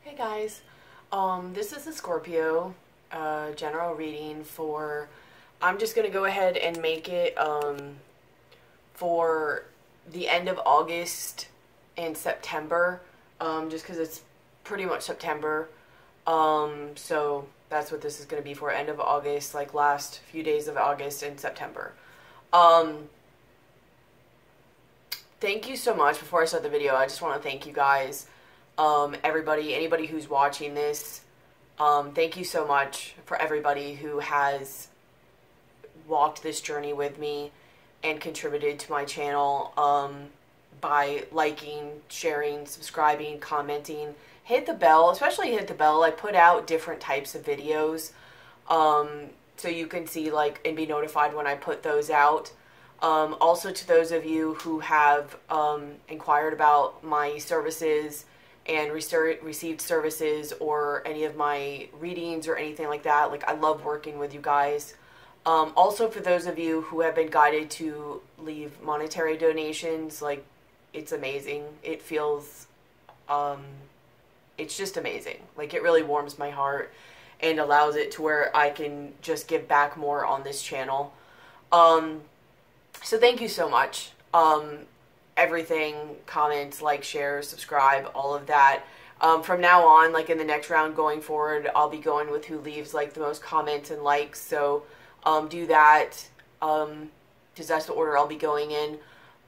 Hey guys, this is the Scorpio general reading for, I'm just going to go ahead and make it for the end of August and September, just because it's pretty much September, so that's what this is going to be for, end of August, like last few days of August and September. Thank you so much. Before I start the video, I just want to thank you guys. Anybody who's watching this, thank you so much for everybody who has walked this journey with me and contributed to my channel, by liking, sharing, subscribing, commenting. Hit the bell, especially hit the bell. I put out different types of videos, so you can see, like, and be notified when I put those out. Also to those of you who have, inquired about my services and received services or any of my readings or anything like that. Like, I love working with you guys. Also for those of you who have been guided to leave monetary donations, like, it's amazing. It feels, it's just amazing. Like, it really warms my heart and allows it to where I can just give back more on this channel. So thank you so much. Everything, comments, like, share, subscribe, all of that. From now on, like in the next round going forward, I'll be going with who leaves like the most comments and likes. So do that, because that's the order I'll be going in.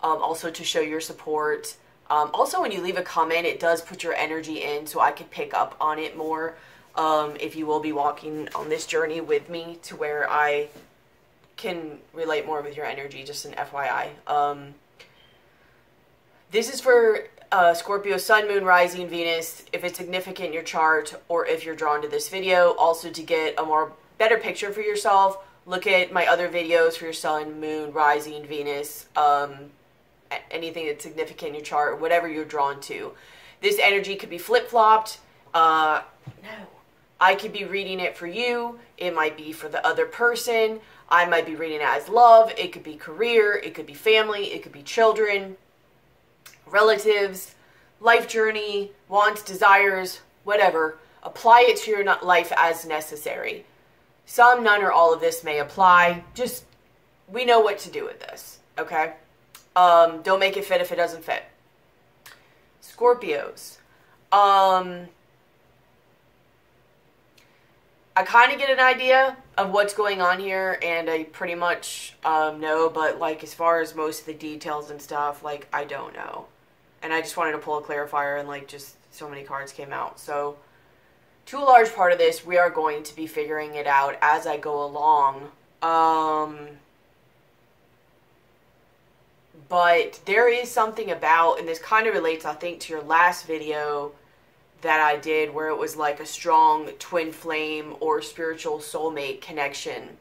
Also to show your support. Also, when you leave a comment, it does put your energy in, so I can pick up on it more. If you will be walking on this journey with me, to where I can relate more with your energy, just an FYI. This is for Scorpio, Sun, Moon, Rising, Venus, if it's significant in your chart, or if you're drawn to this video. Also, to get a better picture for yourself, look at my other videos for your Sun, Moon, Rising, Venus, anything that's significant in your chart, whatever you're drawn to. This energy could be flip-flopped. No. I could be reading it for you. It might be for the other person. I might be reading it as love. It could be career. It could be family. It could be children, relatives, life journey, wants, desires, whatever. Apply it to your life as necessary. Some, none, or all of this may apply. Just, we know what to do with this, okay? Don't make it fit if it doesn't fit. Scorpios. I kind of get an idea of what's going on here, and I pretty much know, but, like, as far as most of the details and stuff, like, I don't know. And I just wanted to pull a clarifier, and, like, just so many cards came out. So, to a large part of this, we are going to be figuring it out as I go along. But there is something about, and this kind of relates, I think, to your last video that I did, where it was like a strong twin flame or spiritual soulmate connection.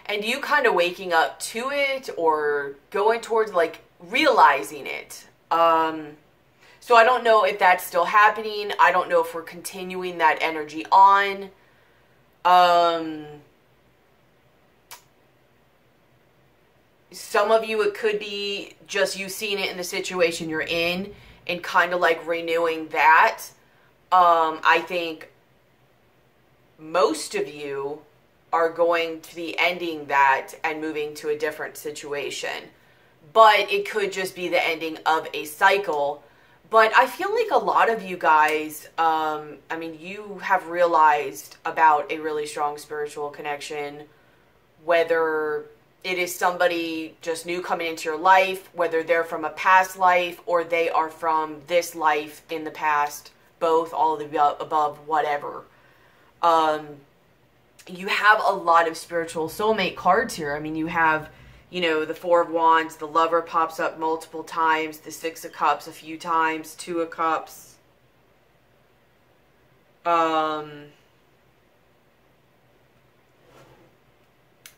And you kind of waking up to it, or going towards, like, realizing it. So I don't know if that's still happening. I don't know if we're continuing that energy on. Some of you, it could be just you seeing it in the situation you're in and kind of like renewing that. I think most of you are going to be ending that and moving to a different situation. But it could just be the ending of a cycle. But I feel like a lot of you guys, I mean, you have realized about a really strong spiritual connection, whether it is somebody just new coming into your life, whether they're from a past life or they are from this life in the past, both, all of the above, whatever. You have a lot of spiritual soulmate cards here. I mean, you have, you know, the Four of Wands, the Lover pops up multiple times, the Six of Cups a few times, Two of Cups.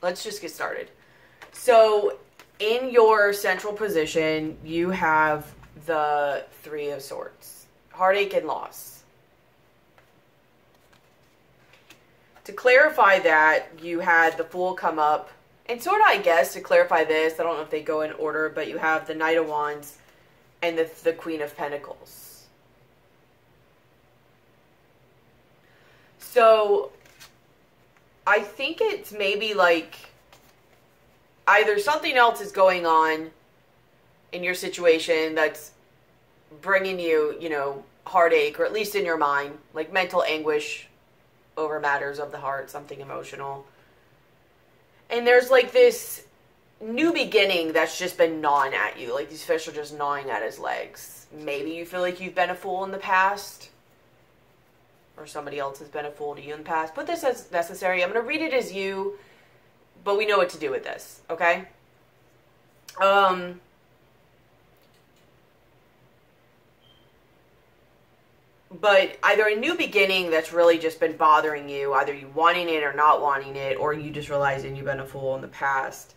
Let's just get started. So, in your central position, you have the Three of Swords. Heartache and loss. To clarify that, you had the Fool come up. And sort of, I guess, to clarify this, I don't know if they go in order, but you have the Knight of Wands and the Queen of Pentacles. So I think it's maybe like either something else is going on in your situation that's bringing you, you know, heartache, or at least in your mind, like mental anguish over matters of the heart, something emotional. And there's like this new beginning that's just been gnawing at you. Like these fish are just gnawing at his legs. Maybe you feel like you've been a fool in the past, or somebody else has been a fool to you in the past. Put this as necessary. I'm going to read it as you, but we know what to do with this, okay? But either a new beginning that's really just been bothering you, either you wanting it or not wanting it, or you just realizing you've been a fool in the past.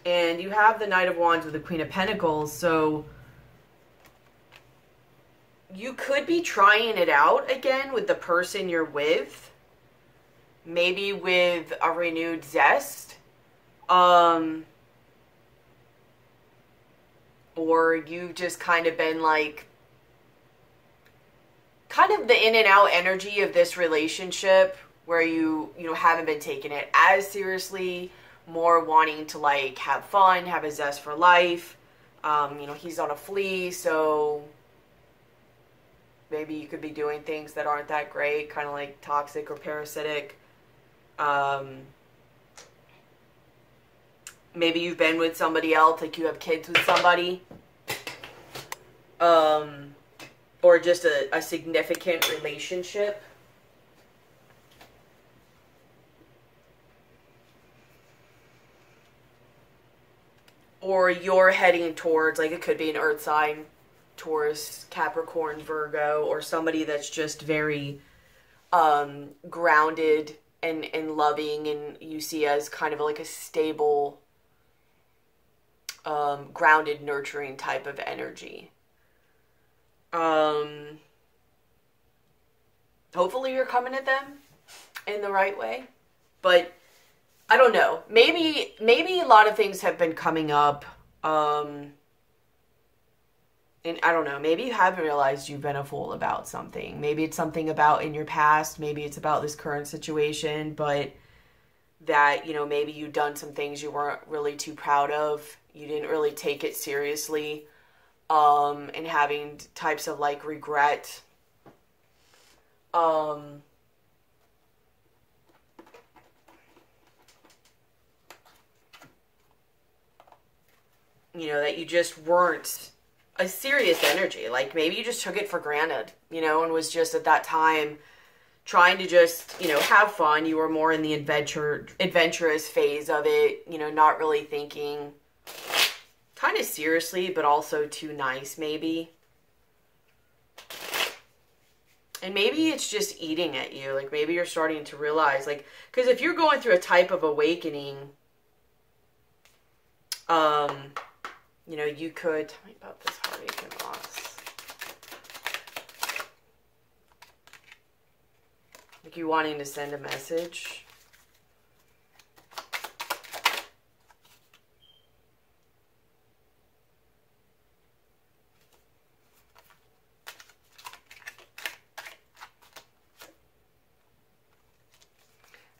And you have the Knight of Wands with the Queen of Pentacles, so you could be trying it out again with the person you're with. Maybe with a renewed zest. Or you've just kind of been like, kind of the in and out energy of this relationship where you know, haven't been taking it as seriously, more wanting to like have fun, have a zest for life. You know, he's on a flea, so maybe you could be doing things that aren't that great, kind of like toxic or parasitic. Maybe you've been with somebody else, like you have kids with somebody. Or just a significant relationship. Or you're heading towards, like it could be an earth sign, Taurus, Capricorn, Virgo, or somebody that's just very grounded and loving, and you see as kind of like a stable, grounded, nurturing type of energy. Hopefully you're coming at them in the right way, but I don't know. Maybe a lot of things have been coming up, and I don't know, maybe you haven't realized you've been a fool about something. Maybe it's something about in your past, maybe it's about this current situation, but that, you know, maybe you've done some things you weren't really too proud of. You didn't really take it seriously, and having types of like regret. You know, that you just weren't a serious energy. Like maybe you just took it for granted, you know, and was just at that time trying to just, you know, have fun. You were more in the adventurous phase of it, you know, not really thinking kind of seriously, but also too nice maybe. And maybe it's just eating at you. Like maybe you're starting to realize, like, because if you're going through a type of awakening, you know, you could, tell me about this heartache and loss. Like you wanting to send a message.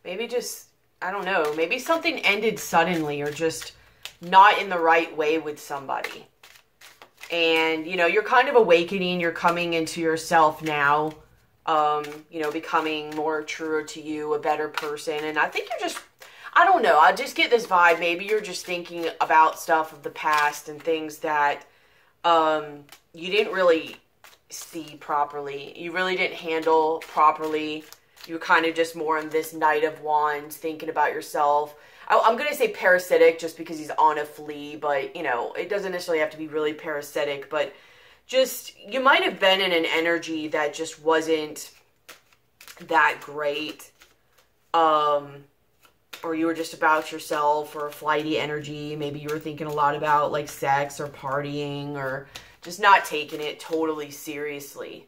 Maybe just, I don't know, maybe something ended suddenly or just not in the right way with somebody. And, you know, you're kind of awakening, you're coming into yourself now, you know, becoming more truer to you, a better person. And I think you're just, I don't know, I just get this vibe, maybe you're just thinking about stuff of the past and things that you didn't really see properly. You really didn't handle properly. You were kind of just more in this Knight of Wands, thinking about yourself. I'm going to say parasitic just because he's on a flea, but, you know, it doesn't necessarily have to be really parasitic, but just, you might have been in an energy that just wasn't that great, or you were just about yourself, or a flighty energy. Maybe you were thinking a lot about, like, sex or partying, or just not taking it totally seriously.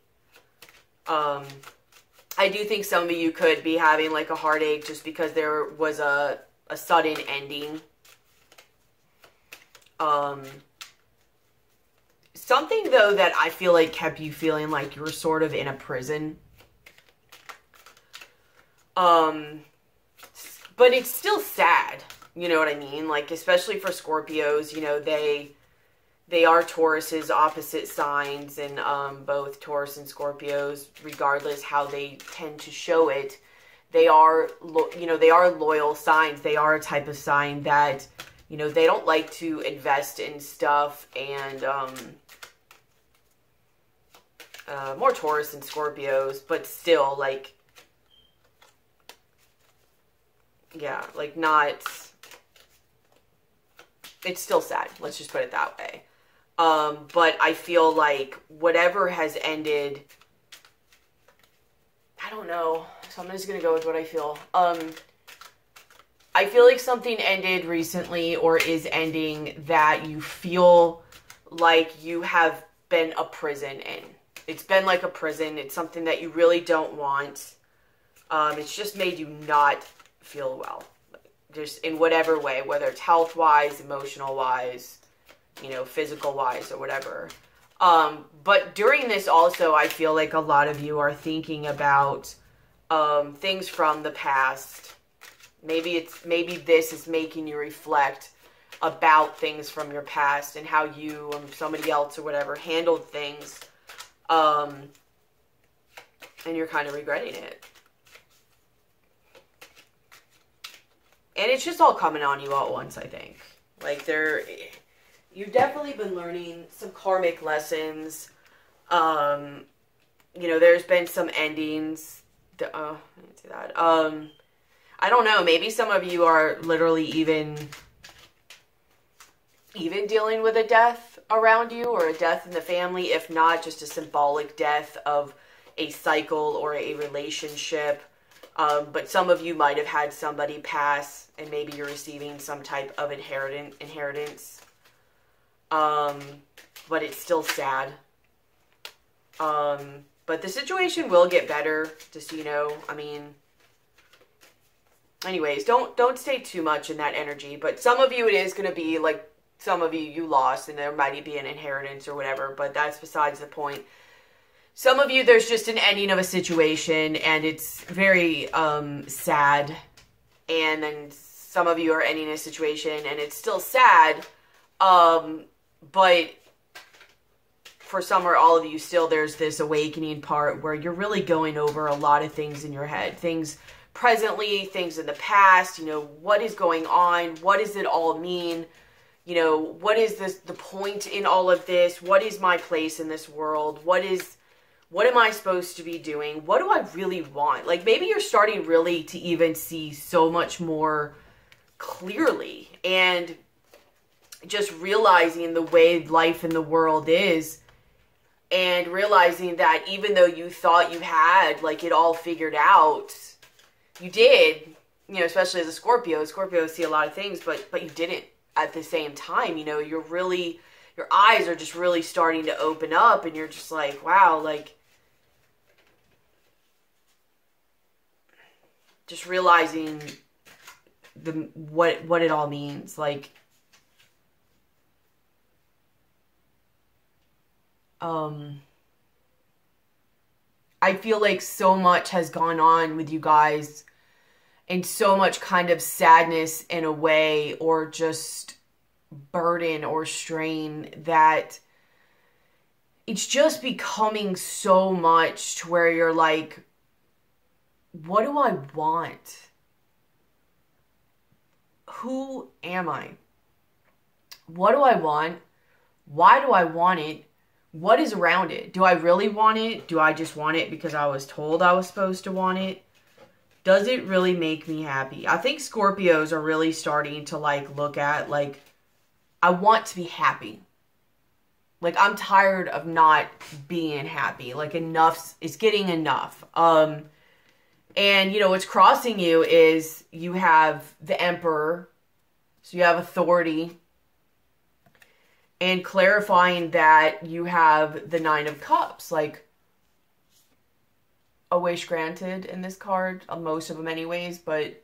I do think some of you could be having like a heartache just because there was a sudden ending. Something though that I feel like kept you feeling like you were sort of in a prison. But it's still sad. You know what I mean? Like, especially for Scorpios, you know, they are Taurus's opposite signs, and both Taurus and Scorpios, regardless how they tend to show it, they are, you know, they are loyal signs. They are a type of sign that, you know, they don't like to invest in stuff, and more Taurus than Scorpios, but still, like, yeah, like not, it's still sad. Let's just put it that way. But I feel like whatever has ended, I don't know. So I'm just going to go with what I feel. I feel like something ended recently or is ending that you feel like you have been a prison in. It's been like a prison. It's something that you really don't want. It's just made you not feel well. Just in whatever way, whether it's health-wise, emotional-wise, you know, physical-wise or whatever. But during this also, I feel like a lot of you are thinking about things from the past. Maybe this is making you reflect about things from your past and how you or somebody else or whatever handled things. And you're kind of regretting it. And it's just all coming on you all at once, I think. Like, you've definitely been learning some karmic lessons. You know, there's been some endings. Let me see that. I don't know. Maybe some of you are literally even dealing with a death around you, or a death in the family. If not, just a symbolic death of a cycle or a relationship. But some of you might have had somebody pass, and maybe you're receiving some type of inheritance. But it's still sad. But the situation will get better, just so you know. I mean, anyways, don't stay too much in that energy. But some of you, it is going to be like, some of you lost, and there might be an inheritance or whatever, but that's besides the point. Some of you, there's just an ending of a situation, and it's very sad. And then some of you are ending a situation, and it's still sad. But for some or all of you, still there's this awakening part where you're really going over a lot of things in your head. Things presently, things in the past, you know, what is going on? What does it all mean? You know, what is the point in all of this? What is my place in this world? What am I supposed to be doing? What do I really want? Like, maybe you're starting really to even see so much more clearly, and just realizing the way life in the world is, and realizing that even though you thought you had, like, it all figured out, you did, you know, especially as a Scorpio. Scorpios see a lot of things, but you didn't at the same time. You know, your eyes are just really starting to open up, and you're just like, wow, like, just realizing what it all means. Like, I feel like so much has gone on with you guys, and so much kind of sadness in a way, or just burden or strain, that it's just becoming so much to where you're like, what do I want? Who am I? What do I want? Why do I want it? What is around it? Do I really want it? Do I just want it because I was told I was supposed to want it? Does it really make me happy? I think Scorpios are really starting to, like, look at, like, I want to be happy. Like, I'm tired of not being happy. Like, enough is getting enough. And, you know, what's crossing you is you have the Emperor. So you have authority. And clarifying that you have the Nine of Cups. Like, a wish granted in this card, most of them anyways, but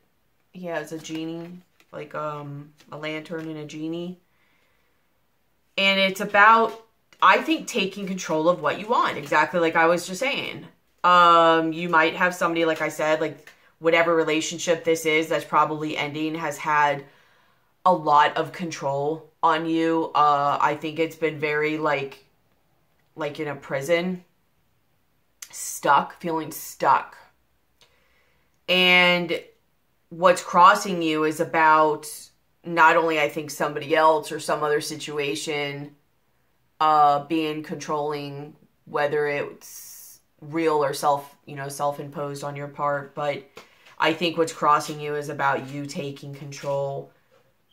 he has a genie, like a lantern and a genie. And it's about, I think, taking control of what you want, exactly like I was just saying. You might have somebody, like I said, like whatever relationship this is that's probably ending has had a lot of control on you. I think it's been very like in a prison, feeling stuck. And what's crossing you is about not only, I think, somebody else or some other situation being controlling, whether it's real or self-imposed on your part, but I think what's crossing you is about you taking control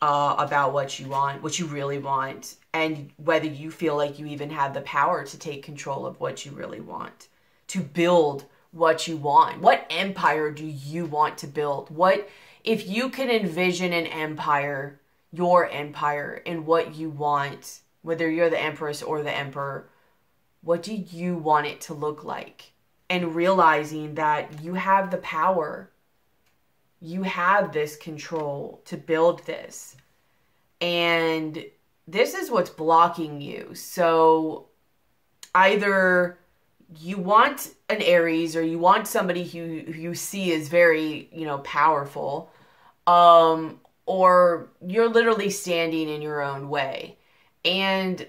about what you want, what you really want, and whether you feel like you even have the power to take control of what you really want, to build what you want. What empire do you want to build? What, if you can envision an empire, your empire, and what you want, whether you're the empress or the emperor, what do you want it to look like? And realizing that you have the power, you have this control to build this. And this is what's blocking you. So either you want an Aries, or you want somebody who you see as very, powerful, or you're literally standing in your own way. And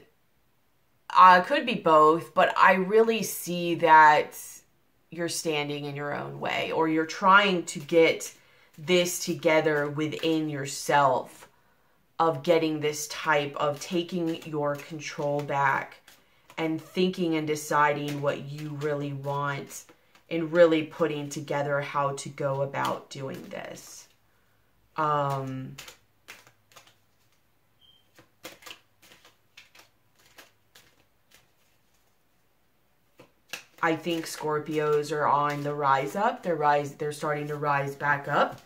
could be both, but I really see that you're standing in your own way, or you're trying to get this together within yourself, of getting this type of taking your control back and thinking and deciding what you really want, and really putting together how to go about doing this. I think Scorpios are on the rise up. They're starting to rise back up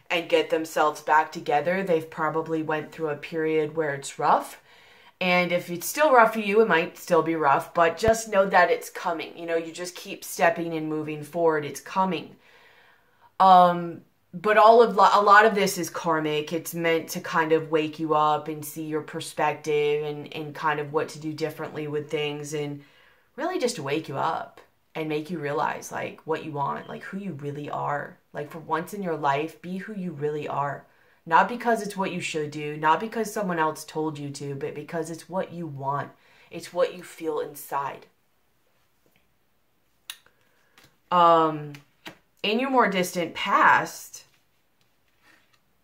and get themselves back together. They've probably went through a period where it's rough. And if it's still rough for you, it might still be rough, but just know that it's coming. You just keep stepping and moving forward. It's coming. But a lot of this is karmic. It's meant to kind of wake you up and see your perspective and kind of what to do differently with things, and really just to wake you up and make you realize like what you want, like who you really are. Like for once in your life, be who you really are. Not because it's what you should do, not because someone else told you to, but because it's what you want. It's what you feel inside. In your more distant past,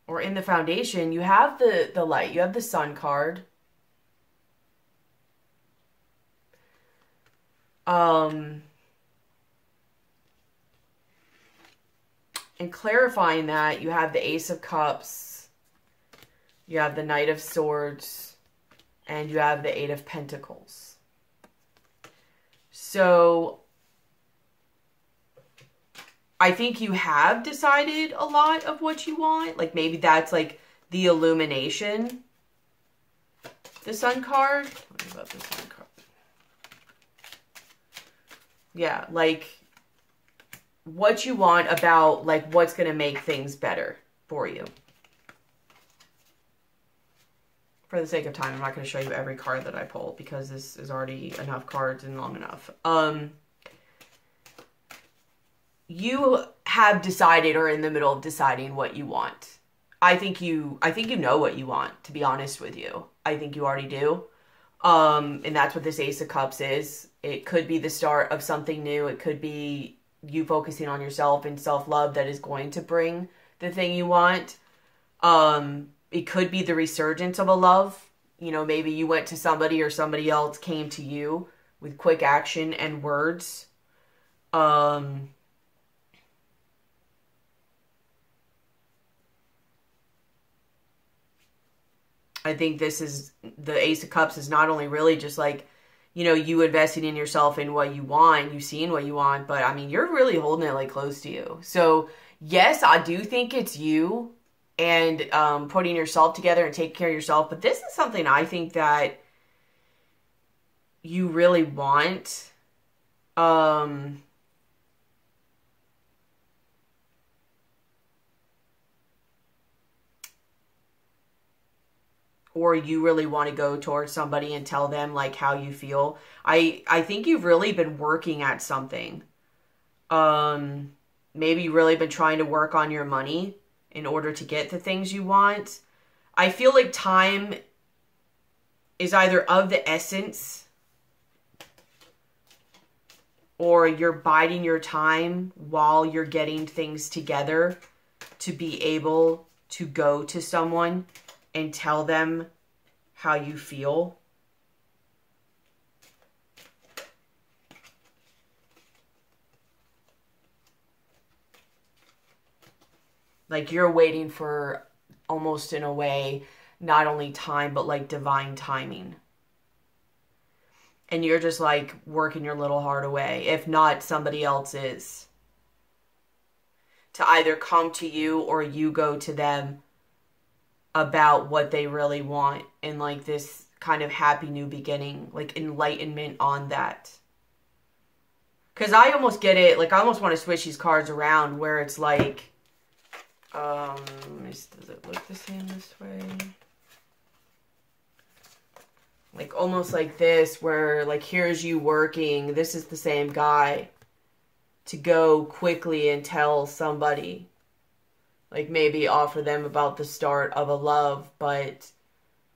or in the foundation, you have the light. You have the sun card. And clarifying that, you have the Ace of Cups, you have the Knight of Swords, and you have the Eight of Pentacles. So I think you have decided a lot of what you want. Like maybe that's like the illumination. The Sun card. What about the Sun card? Yeah, like what you want about like what's going to make things better for you. For the sake of time, I'm not going to show you every card that I pull because this is already enough cards and long enough. You have decided, or in the middle of deciding what you want. I think you know what you want, to be honest with you. I think you already do. And that's what this Ace of Cups is. It could be the start of something new. It could be you focusing on yourself and self-love that is going to bring the thing you want. It could be the resurgence of a love. Maybe you went to somebody or somebody else came to you with quick action and words. I think this is, the Ace of Cups is not only really just like, you investing in yourself and what you want, you seeing what you want, but I mean, you're really holding it like close to you. So yes, I do think it's you and putting yourself together and taking care of yourself. But this is something I think that you really want. or you really want to go towards somebody and tell them like how you feel. I think you've really been working at something. Maybe you've really been trying to work on your money in order to get the things you want. I feel like time is either of the essence, or you're biding your time while you're getting things together to be able to go to someone and tell them how you feel. Like you're waiting for, almost in a way, not only time, but like divine timing. And you're just like working your little heart away. If not, somebody else is. To either come to you or you go to them about what they really want. And like this kind of happy new beginning. Like enlightenment on that. Because I almost get it. Like I almost want to switch these cards around where it's like... does it look the same this way? Like almost like this, where like here's you working, this is the same guy, to go quickly and tell somebody, like maybe offer them about the start of a love, but,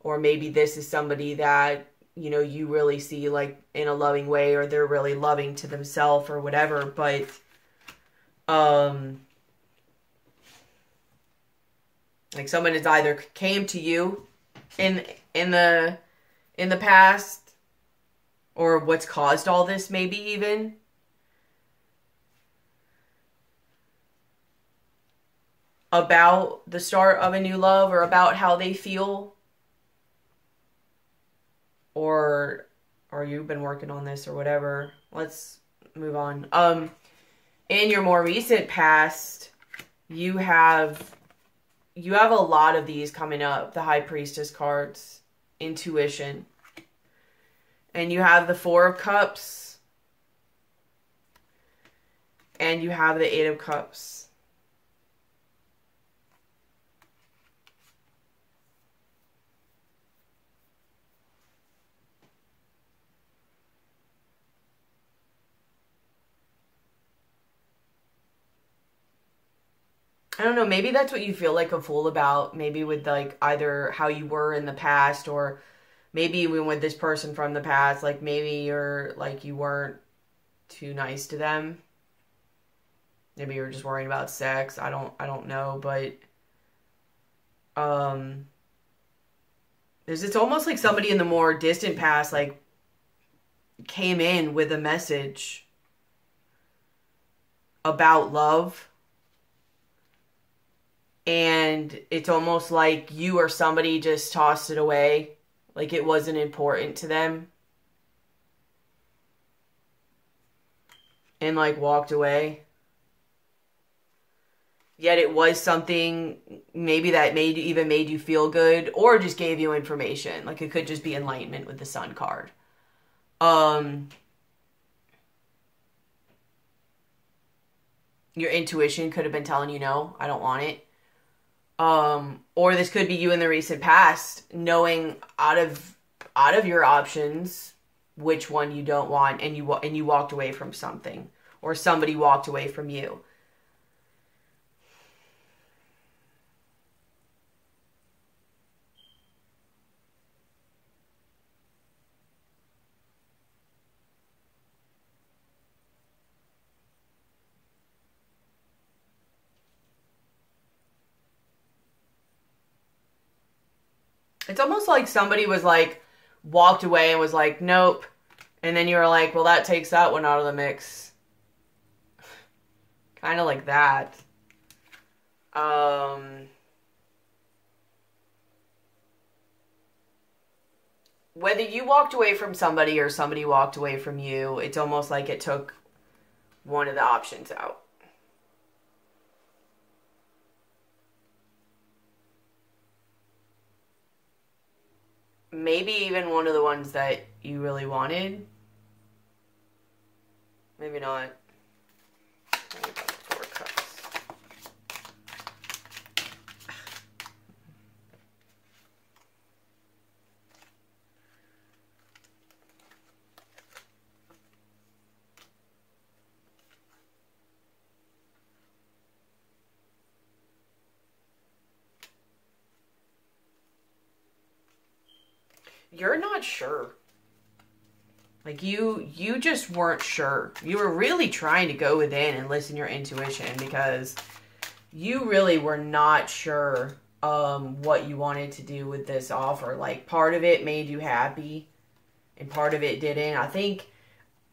or maybe this is somebody that, you know, you really see like in a loving way, or they're really loving to themselves or whatever, but, like someone has either came to you in the past, or what's caused all this, maybe even. About the start of a new love, or about how they feel. Or you've been working on this or whatever. Let's move on. In your more recent past, you have a lot of these coming up. The High Priestess cards. Intuition. And you have the Four of Cups. And you have the Eight of Cups. I don't know, maybe that's what you feel like a fool about. Maybe with like either how you were in the past, or maybe even with this person from the past, like maybe you're like you weren't too nice to them. Maybe you're just worrying about sex. I don't know, but it's almost like somebody in the more distant past like came in with a message about love. And it's almost like you or somebody just tossed it away. Like it wasn't important to them. And like walked away. Yet it was something maybe that made you feel good. Or just gave you information. Like it could just be enlightenment with the Sun card. Your intuition could have been telling you no, I don't want it. Or this could be you in the recent past, knowing out of your options, which one you don't want, and you walked away from something, or somebody walked away from you. It's almost like somebody was like, walked away and was like, nope. And then you were like, well, that takes that one out of the mix. Kind of like that. Whether you walked away from somebody or somebody walked away from you, it's almost like it took one of the options out. Maybe even one of the ones that you really wanted. Maybe not. Maybe about the Four of Cups. you're not sure. Like, you just weren't sure. You were really trying to go within and listen to your intuition, because you really were not sure what you wanted to do with this offer. Like, part of it made you happy and part of it didn't. I think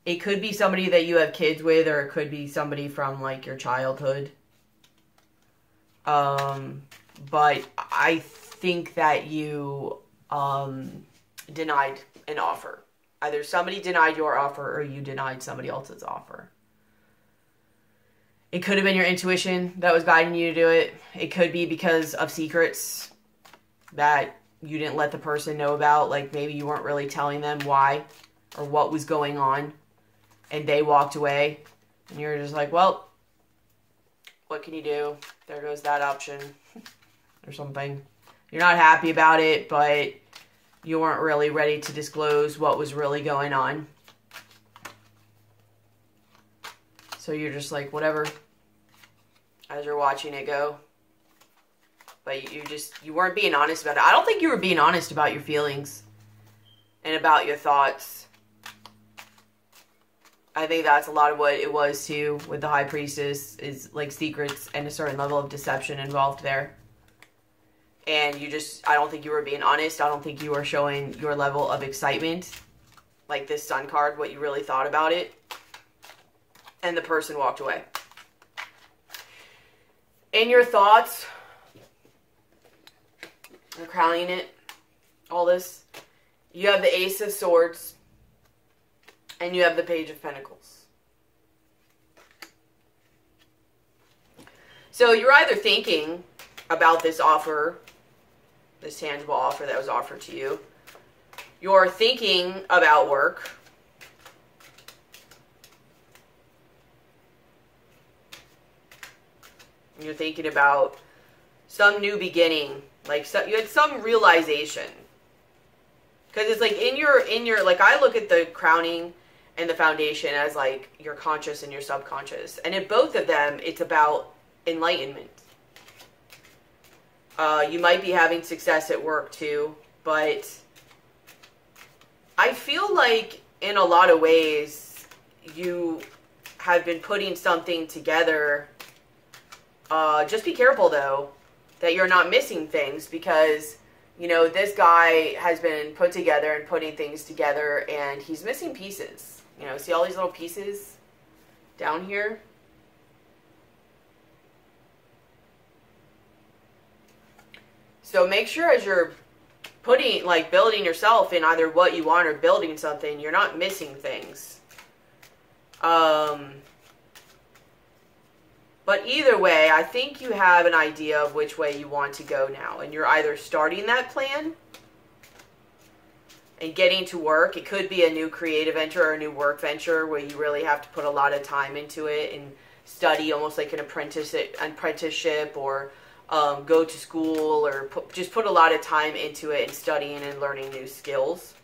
it could be somebody that you have kids with, or it could be somebody from, like, your childhood. But I think that you denied an offer. Either somebody denied your offer or you denied somebody else's offer. It could have been your intuition that was guiding you to do it. It could be because of secrets that you didn't let the person know about. Like, maybe you weren't really telling them why or what was going on, and they walked away. And you're just like, well, what can you do? There goes that option. Or something. You're not happy about it, but you weren't really ready to disclose what was really going on. So you're just like, whatever, as you're watching it go. But you weren't being honest about it. I don't think you were being honest about your feelings and about your thoughts. I think that's a lot of what it was too with the High Priestess, is like secrets and a certain level of deception involved there. And I don't think you were being honest. I don't think you were showing your level of excitement, like this Sun card, what you really thought about it. And the person walked away. In your thoughts, I'm crowning it, all this, you have the Ace of Swords, and you have the Page of Pentacles. So you're either thinking about this offer, this tangible offer that was offered to you. You're thinking about work. You're thinking about some new beginning. Like, so you had some realization. Because it's like in your, like, I look at the crowning and the foundation as like your conscious and your subconscious. And in both of them, it's about enlightenment. You might be having success at work too, but I feel like in a lot of ways you have been putting something together. Just be careful though that you're not missing things, because you know this guy has been put together and putting things together, and he's missing pieces. You know, see all these little pieces down here? So make sure as you're putting, like, building yourself in either what you want or building something, you're not missing things. But either way, I think you have an idea of which way you want to go now. And you're either starting that plan and getting to work. It could be a new creative venture or a new work venture where you really have to put a lot of time into it and study, almost like an apprenticeship, or go to school, or just put a lot of time into it and studying and learning new skills.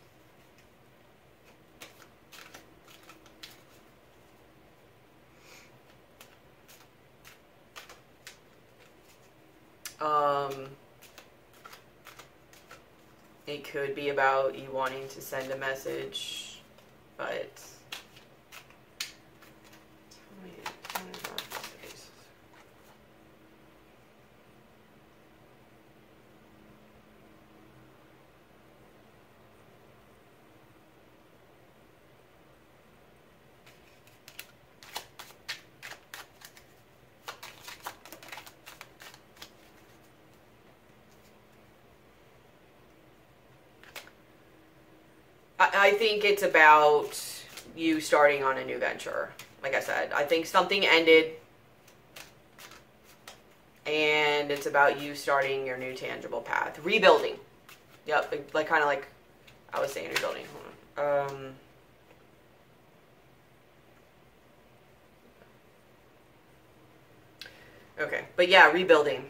It could be about you wanting to send a message, but I think it's about you starting on a new venture. Like I said, I think something ended, and it's about you starting your new tangible path. Rebuilding. Yep, like kind of like I was saying, rebuilding. Hold on. Okay, but yeah, rebuilding.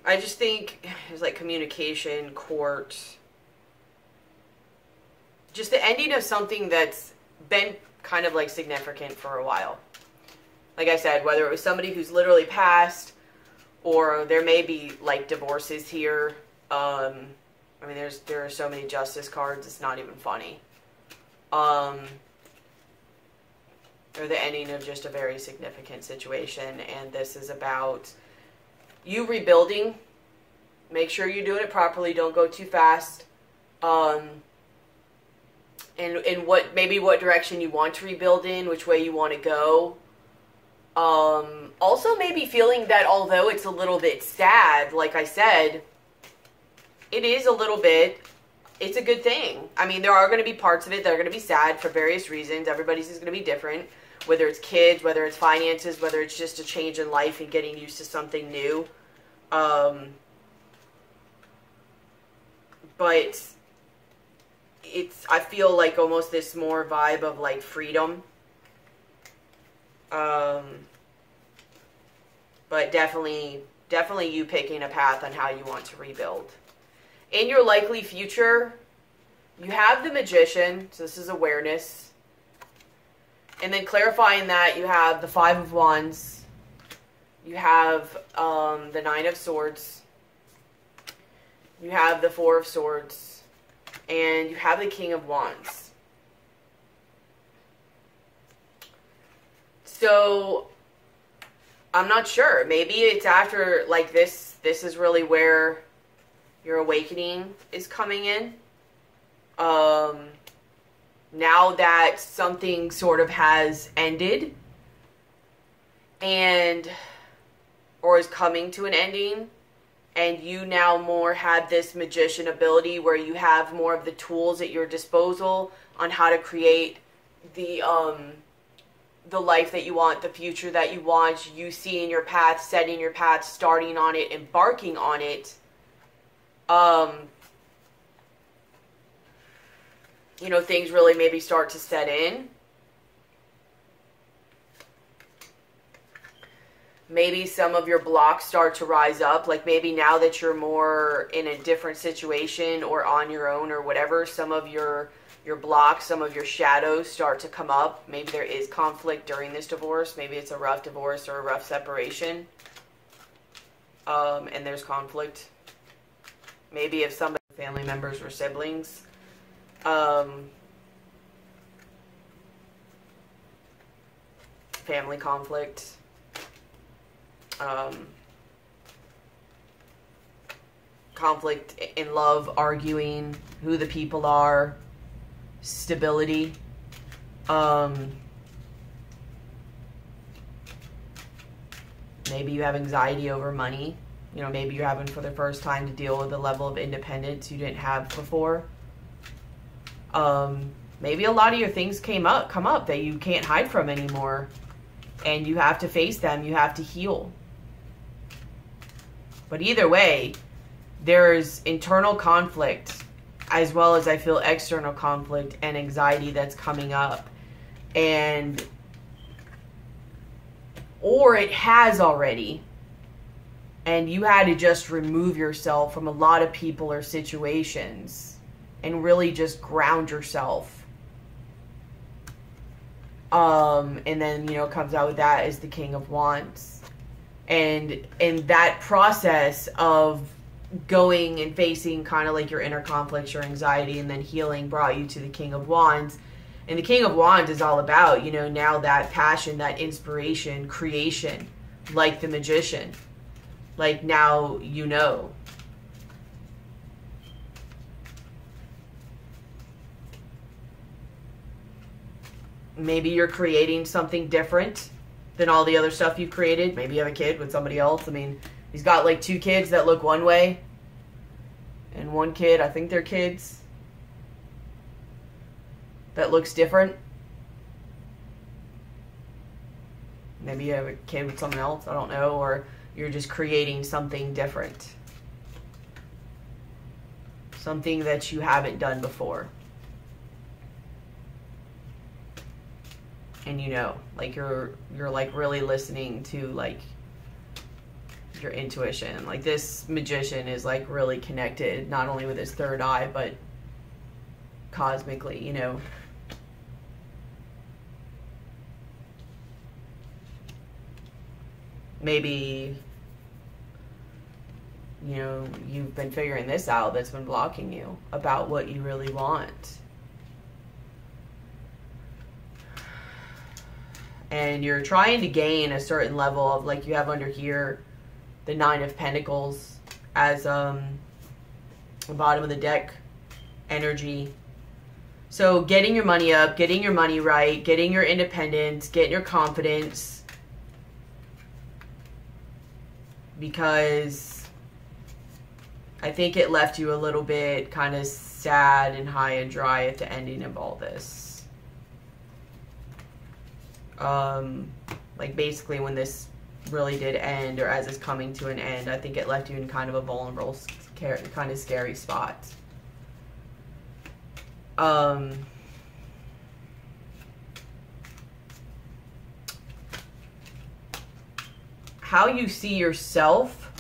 I just think it's like communication, court, just the ending of something that's been kind of like significant for a while. Like I said, whether it was somebody who's literally passed, or there may be like divorces here. I mean, there are so many justice cards, it's not even funny. Or the ending of just a very significant situation, and this is about you rebuilding. Make sure you're doing it properly. Don't go too fast. And what direction you want to rebuild in, which way you want to go. Also maybe feeling that although it's a little bit sad, like I said, it is a little bit, it's a good thing. I mean, there are going to be parts of it that are going to be sad for various reasons. Everybody's is going to be different, whether it's kids, whether it's finances, whether it's just a change in life and getting used to something new. But I feel like almost this more vibe of like freedom. But definitely you picking a path on how you want to rebuild. In your likely future, you have the Magician, so this is awareness. And then clarifying that, you have the Five of Wands. You have the Nine of Swords. You have the Four of Swords. And you have the King of Wands. So, I'm not sure. Maybe it's after, like, this is really where your awakening is coming in. Now that something sort of has ended or is coming to an ending, and you now more have this magician ability where you have more of the tools at your disposal on how to create the life that you want, the future that you want, you seeing your path, setting your path, starting on it, embarking on it. You know, things really maybe start to set in. Maybe some of your blocks start to rise up. Like maybe now that you're more in a different situation or on your own or whatever, some of your blocks, some of your shadows start to come up. Maybe there is conflict during this divorce. Maybe it's a rough divorce or a rough separation. And there's conflict. Maybe if somebody, family members or siblings. Family conflict. Conflict in love, arguing, who the people are, stability. Maybe you have anxiety over money. You know, maybe you're having for the first time to deal with a level of independence you didn't have before. Maybe a lot of your things come up that you can't hide from anymore. And you have to face them. You have to heal. But either way, there's internal conflict as well as I feel external conflict and anxiety that's coming up. Or it has already. And you had to just remove yourself from a lot of people or situations and really just ground yourself. And then, you know, comes out with that is the King of Wands. And in that process of going and facing kind of like your inner conflicts, your anxiety, and then healing brought you to the King of Wands. And the King of Wands is all about, you know, now that passion, that inspiration, creation, like the Magician. Like now you know. Maybe you're creating something different than all the other stuff you've created. Maybe you have a kid with somebody else. I mean, he's got like 2 kids that look one way. And 1 kid, I think they're kids, that looks different. Maybe you have a kid with someone else, I don't know. Or you're just creating something different. Something that you haven't done before. And you know, like you're like really listening to like your intuition. Like, this magician is like really connected, not only with his third eye, but cosmically, you know. Maybe, you know, you've been figuring this out that's been blocking you about what you really want. And you're trying to gain a certain level of, like, you have under here the Nine of Pentacles as the bottom of the deck energy. So getting your money up, getting your money right, getting your independence, getting your confidence. Because I think it left you a little bit kind of sad and high and dry at the ending of all this. Like, basically when this really did end, or as it's coming to an end, I think it left you in kind of a vulnerable, kind of scary spot. How you see yourself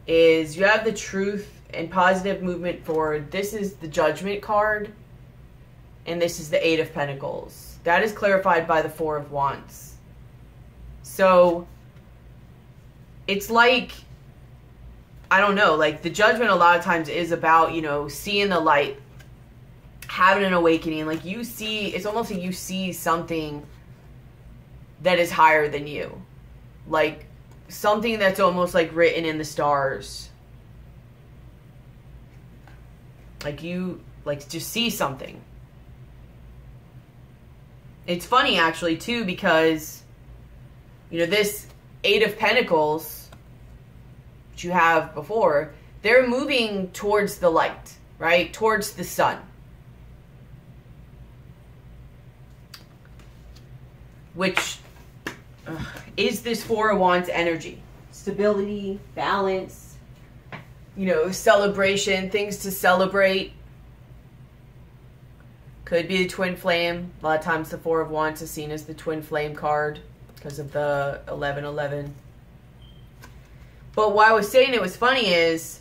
is you have the truth and positive movement forward. This is the Judgment card, and this is the Eight of Pentacles. That is clarified by the Four of Wands. So it's like, I don't know, like the Judgment a lot of times is about, you know, seeing the light, having an awakening. Like, you see, it's almost like you see something that is higher than you. Like, something that's almost like written in the stars. Like, you, like, just see something. It's funny, actually, too, because, you know, this Eight of Pentacles that you have before, they're moving towards the light, right? Towards the sun. Which is this Four of Wands energy. Stability, balance, you know, celebration, things to celebrate. Could be the twin flame. A lot of times the Four of Wands is seen as the twin flame card because of the 1111. But why I was saying it was funny is,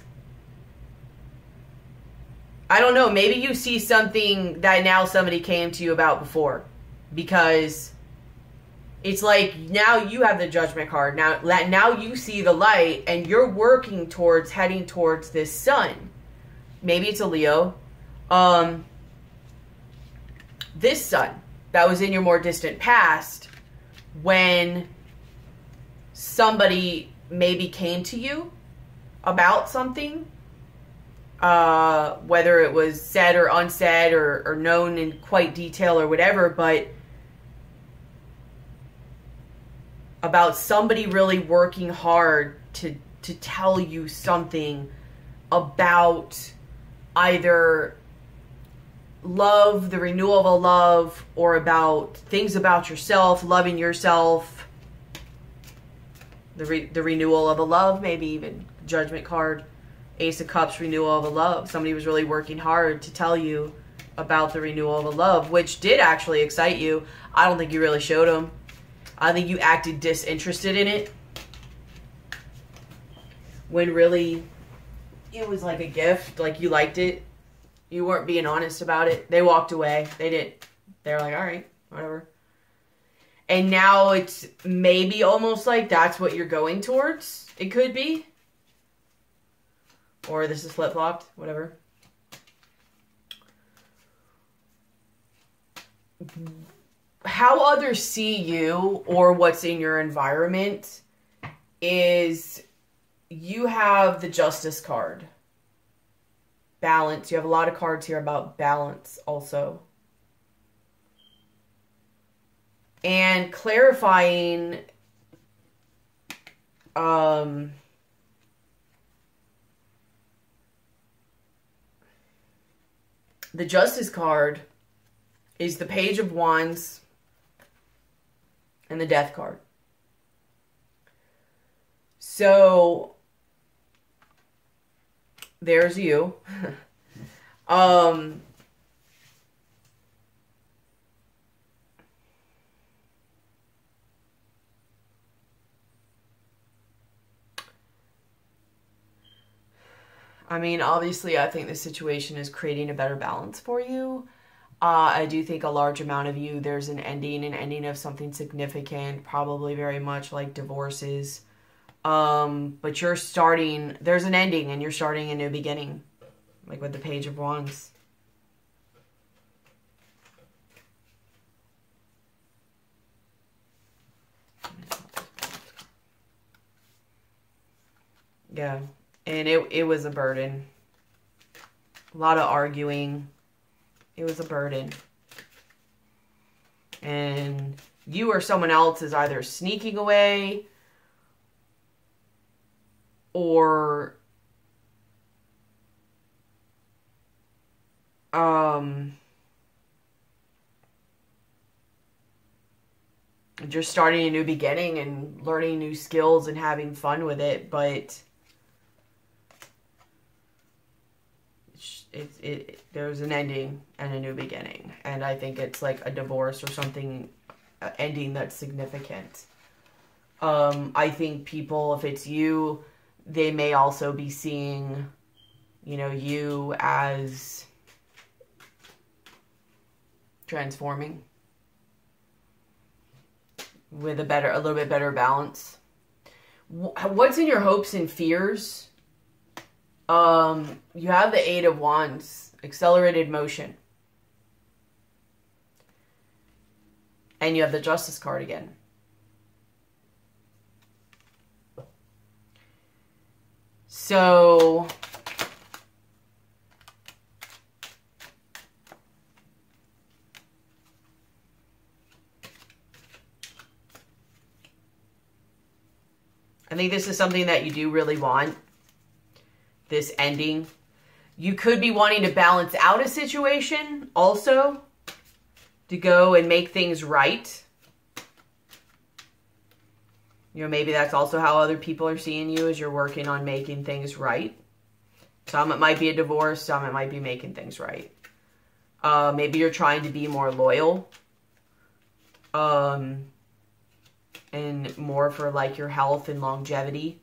I don't know, maybe you see something that now somebody came to you about before. Because it's like, now you have the Judgment card. Now you see the light, and you're working towards, heading towards this sun. Maybe it's a Leo. This sun that was in your more distant past, when somebody maybe came to you about something, whether it was said or unsaid, or known in quite detail or whatever, but about somebody really working hard to tell you something about either love, the renewal of a love, or about things about yourself, loving yourself, the renewal of a love, maybe even Judgment card, Ace of Cups, renewal of a love. Somebody was really working hard to tell you about the renewal of a love, which did actually excite you. I don't think you really showed them. I think you acted disinterested in it, when really it was like a gift, like you liked it. You weren't being honest about it. They walked away. They didn't. They're like, all right, whatever. And now it's maybe almost like that's what you're going towards. It could be. Or this is flip-flopped, whatever. How others see you, or what's in your environment, is you have the Justice card. Balance. You have a lot of cards here about balance also. And clarifying the Justice card is the Page of Wands and the Death card. So there's you. I mean, obviously, I think this situation is creating a better balance for you. I do think a large amount of you, there's an ending of something significant, probably very much like divorces. But you're starting, there's an ending and you're starting a new beginning. Like with the Page of Wands. Yeah, and it was a burden. A lot of arguing. It was a burden. And you or someone else is either sneaking away or just starting a new beginning and learning new skills and having fun with it, but there's an ending and a new beginning, and I think it's like a divorce or something, ending that's significant. I think people, if it's you, they may also be seeing, you know, you as transforming with a little bit better balance. What's in your hopes and fears? You have the Eight of Wands, accelerated motion. And you have the Justice card again. So I think this is something that you do really want. This ending. You could be wanting to balance out a situation also, to go and make things right. You know, maybe that's also how other people are seeing you, as you're working on making things right. Some it might be a divorce, some it might be making things right. Maybe you're trying to be more loyal. And more for like your health and longevity.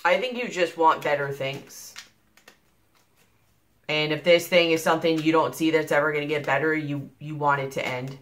I think you just want better things. And if this thing is something you don't see that's ever going to get better, you want it to end.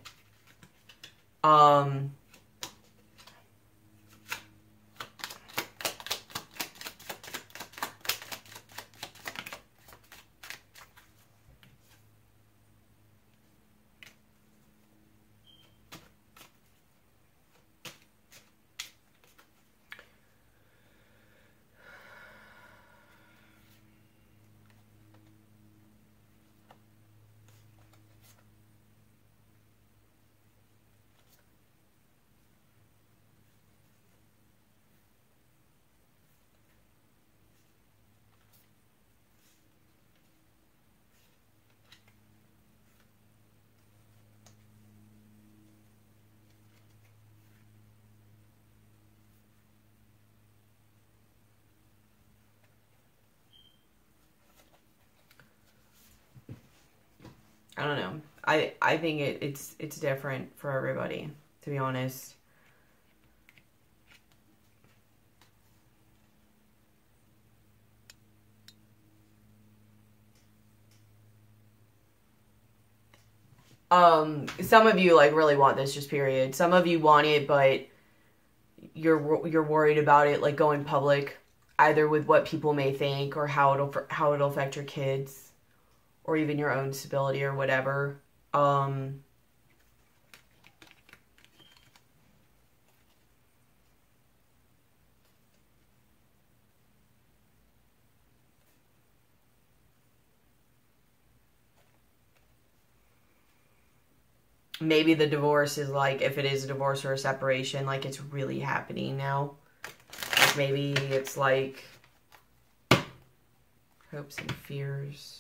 I don't know. I think it's different for everybody, to be honest. Some of you like really want this, just period. Some of you want it, but you're worried about it like going public, either with what people may think or how it'll affect your kids. Or even your own stability or whatever. Maybe the divorce is like, if it is a divorce or a separation, like it's really happening now. Like maybe it's like hopes and fears.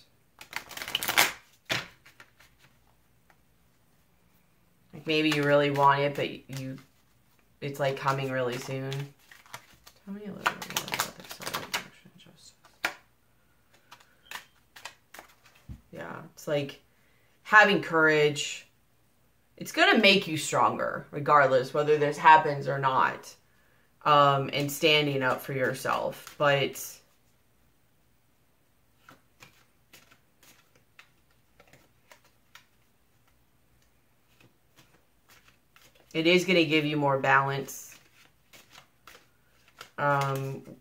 Like maybe you really want it, but it's like coming really soon. Tell me a little bit more. Yeah, it's like having courage. It's going to make you stronger, regardless whether this happens or not. And standing up for yourself. But it is going to give you more balance.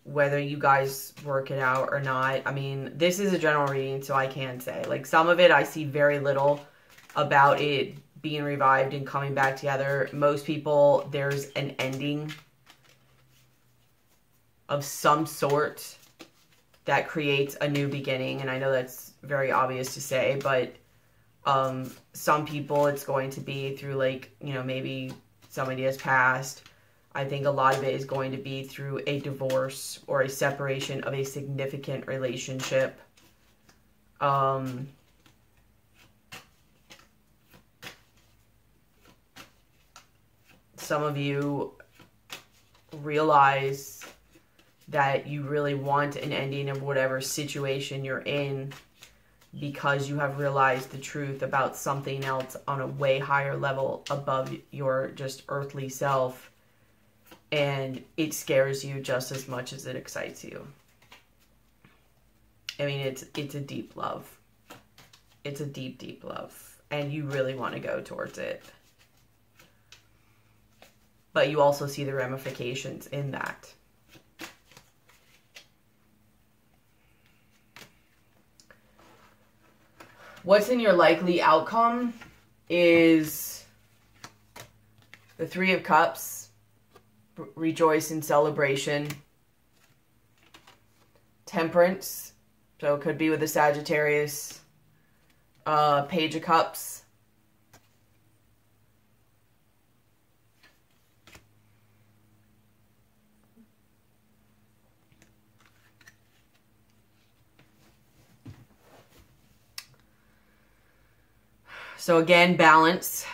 Whether you guys work it out or not. I mean, this is a general reading, so I can say. Like, some of it, I see very little about it being revived and coming back together. Most people, there's an ending of some sort that creates a new beginning. And I know that's very obvious to say, but some people, it's going to be through, like, you know, maybe somebody has passed. I think a lot of it is going to be through a divorce or a separation of a significant relationship. Some of you realize that you really want an ending of whatever situation you're in because you have realized the truth about something else on a way higher level above your just earthly self. And it scares you just as much as it excites you. I mean, it's a deep love. It's a deep, deep love. And you really want to go towards it. But you also see the ramifications in that. What's in your likely outcome is the Three of Cups. Rejoice in celebration. Temperance. So it could be with the Sagittarius. Page of Cups. So again, balance.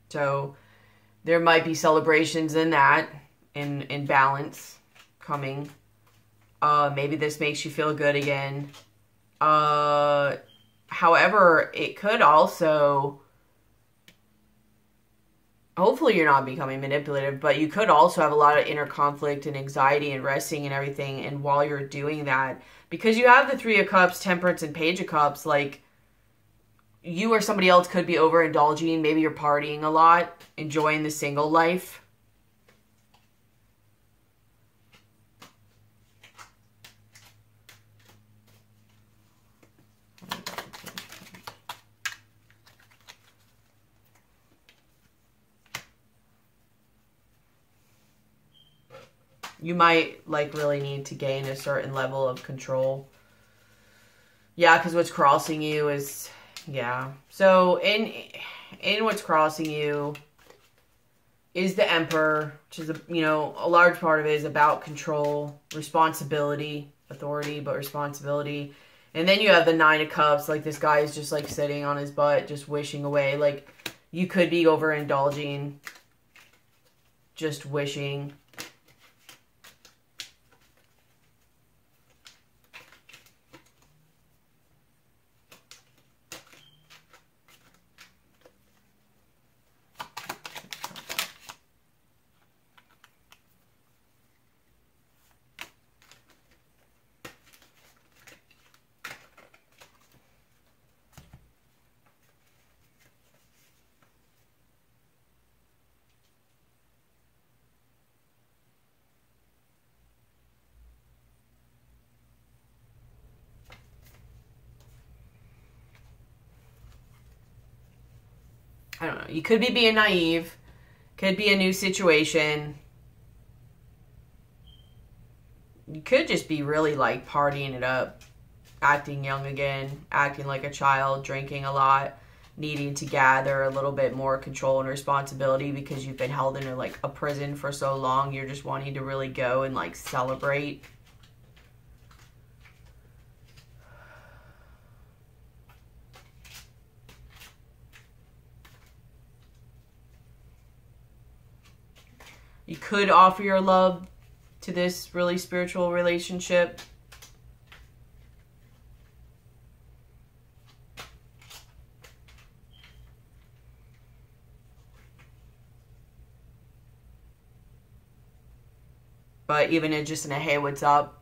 So there might be celebrations in that, in balance coming. Maybe this makes you feel good again. However, it could also, hopefully you're not becoming manipulative, but you could also have a lot of inner conflict and anxiety and resting and everything. And while you're doing that, because you have the Three of Cups, Temperance, and Page of Cups, like, you or somebody else could be overindulging. Maybe you're partying a lot, enjoying the single life. You might, like, really need to gain a certain level of control. Yeah, because what's crossing you is... Yeah. So in what's crossing you is the Emperor, which is, a large part of it is about control, responsibility, authority, but responsibility. And then you have the Nine of Cups. Like, this guy is just, like, sitting on his butt, just wishing away. Like, you could be overindulging, just wishing. I don't know. You could be being naive. Could be a new situation. You could just be really, like, partying it up. Acting young again. Acting like a child. Drinking a lot. Needing to gather a little bit more control and responsibility because you've been held in, like, a prison for so long. You're just wanting to really go and, like, celebrate. You could offer your love to this really spiritual relationship. But even in just in a, hey, what's up?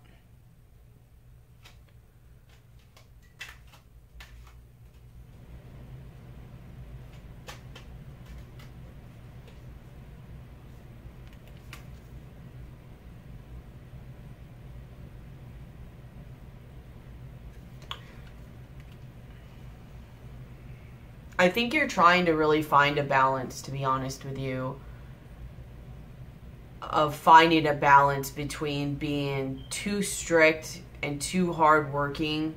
I think you're trying to really find a balance, to be honest with you, of finding a balance between being too strict and too hardworking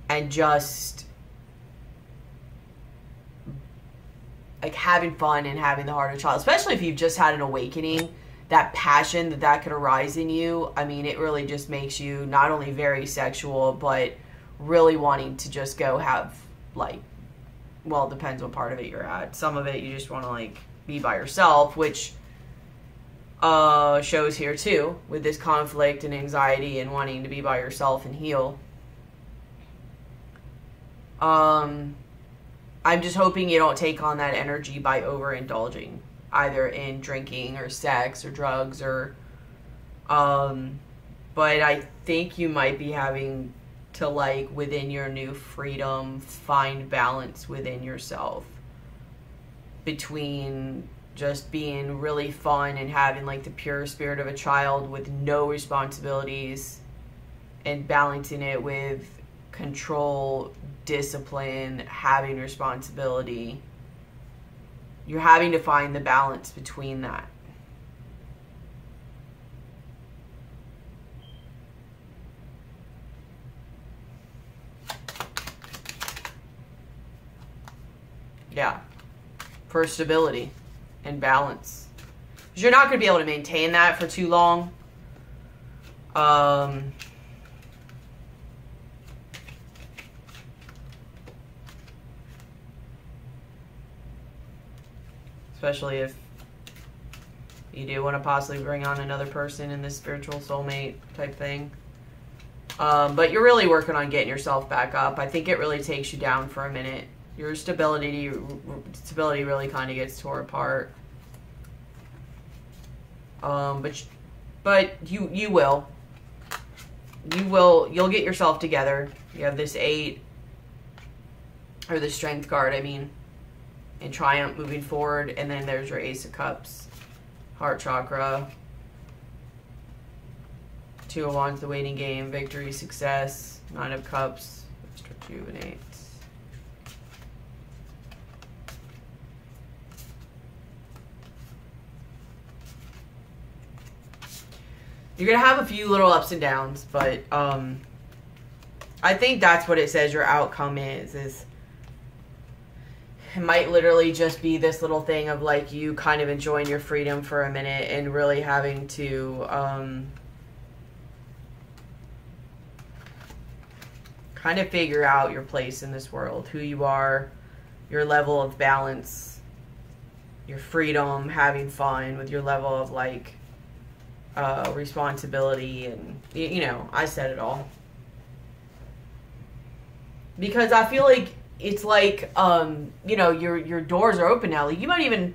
and just like having fun and having the heart of a child, especially if you've just had an awakening. That passion that could arise in you, I mean, it really just makes you not only very sexual, but really wanting to just go have, like, well, it depends what part of it you're at. Some of it you just want to, like, be by yourself, which shows here too, with this conflict and anxiety and wanting to be by yourself and heal. I'm just hoping you don't take on that energy by overindulging, either in drinking or sex or drugs or, but I think you might be having to, like, within your new freedom, find balance within yourself between just being really fun and having, like, the pure spirit of a child with no responsibilities and balancing it with control, discipline, having responsibility. You're having to find the balance between that. Yeah, for stability and balance. Because you're not going to be able to maintain that for too long. Especially if you do want to possibly bring on another person in this spiritual soulmate type thing. But you're really working on getting yourself back up. I think it really takes you down for a minute. Your stability really kind of gets tore apart. But you'll get yourself together. You have this 8, or the strength card, I mean, in Triumph moving forward, and then there's your Ace of Cups, heart chakra, 2 of Wands, the waiting game, victory, success, 9 of Cups, rejuvenate. You're going to have a few little ups and downs, but I think that's what it says your outcome is it might literally just be this little thing of, like, you kind of enjoying your freedom for a minute and really having to kind of figure out your place in this world, who you are, your level of balance, your freedom, having fun with your level of, like, responsibility, and, you know, I said it all. Because I feel like it's like, you know, your doors are open now. Like, you might even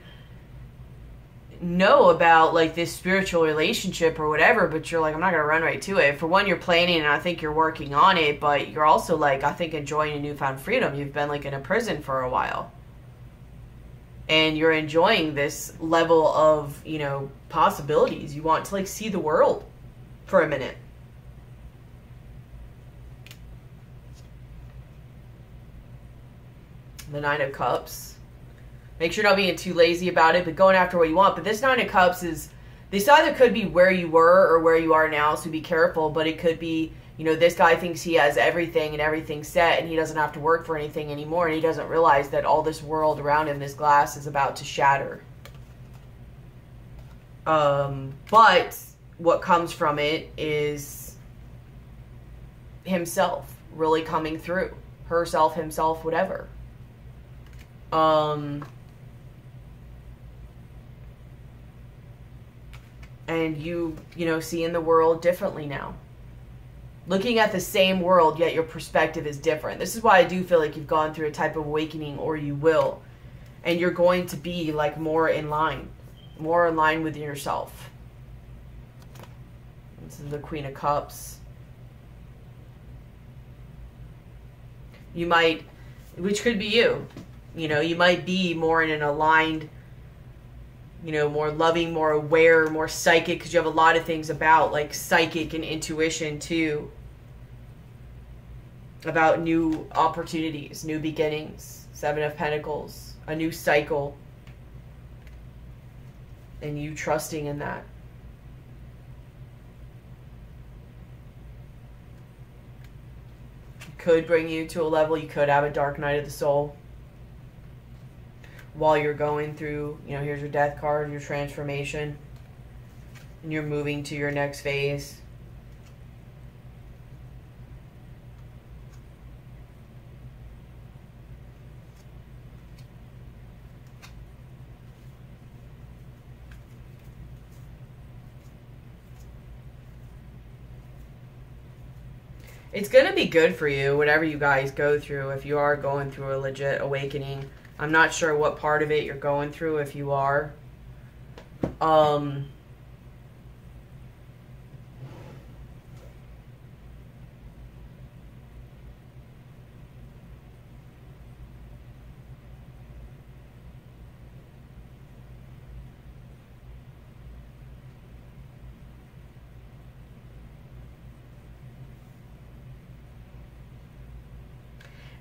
know about, like, this spiritual relationship or whatever, but you're like, I'm not going to run right to it. For one, you're planning, and I think you're working on it, but you're also, like, I think enjoying a newfound freedom. You've been, like, in a prison for a while. And you're enjoying this level of, you know, possibilities. You want to, like, see the world for a minute. The 9 of Cups. Make sure not being too lazy about it, but going after what you want. But this 9 of Cups is, this either could be where you were or where you are now, so be careful. But it could be, you know, this guy thinks he has everything and everything's set and he doesn't have to work for anything anymore, and he doesn't realize that all this world around him, this glass, is about to shatter. But what comes from it is himself really coming through. Herself, himself, whatever. And you know, seeing the world differently now. Looking at the same world, yet your perspective is different. This is why I do feel like you've gone through a type of awakening, or you will. And you're going to be, like, more in line with yourself. This is the Queen of Cups. You might, which could be you. You know, you might be more in an aligned, you know, more loving, more aware, more psychic, because you have a lot of things about, like, psychic and intuition, too. About new opportunities, new beginnings. Seven of Pentacles. A new cycle. And you trusting in that. Could bring you to a level, you could have a dark night of the soul while you're going through, you know, here's your death card, your transformation, and you're moving to your next phase. It's going to be good for you, whatever you guys go through, if you are going through a legit awakening. I'm not sure what part of it you're going through, if you are.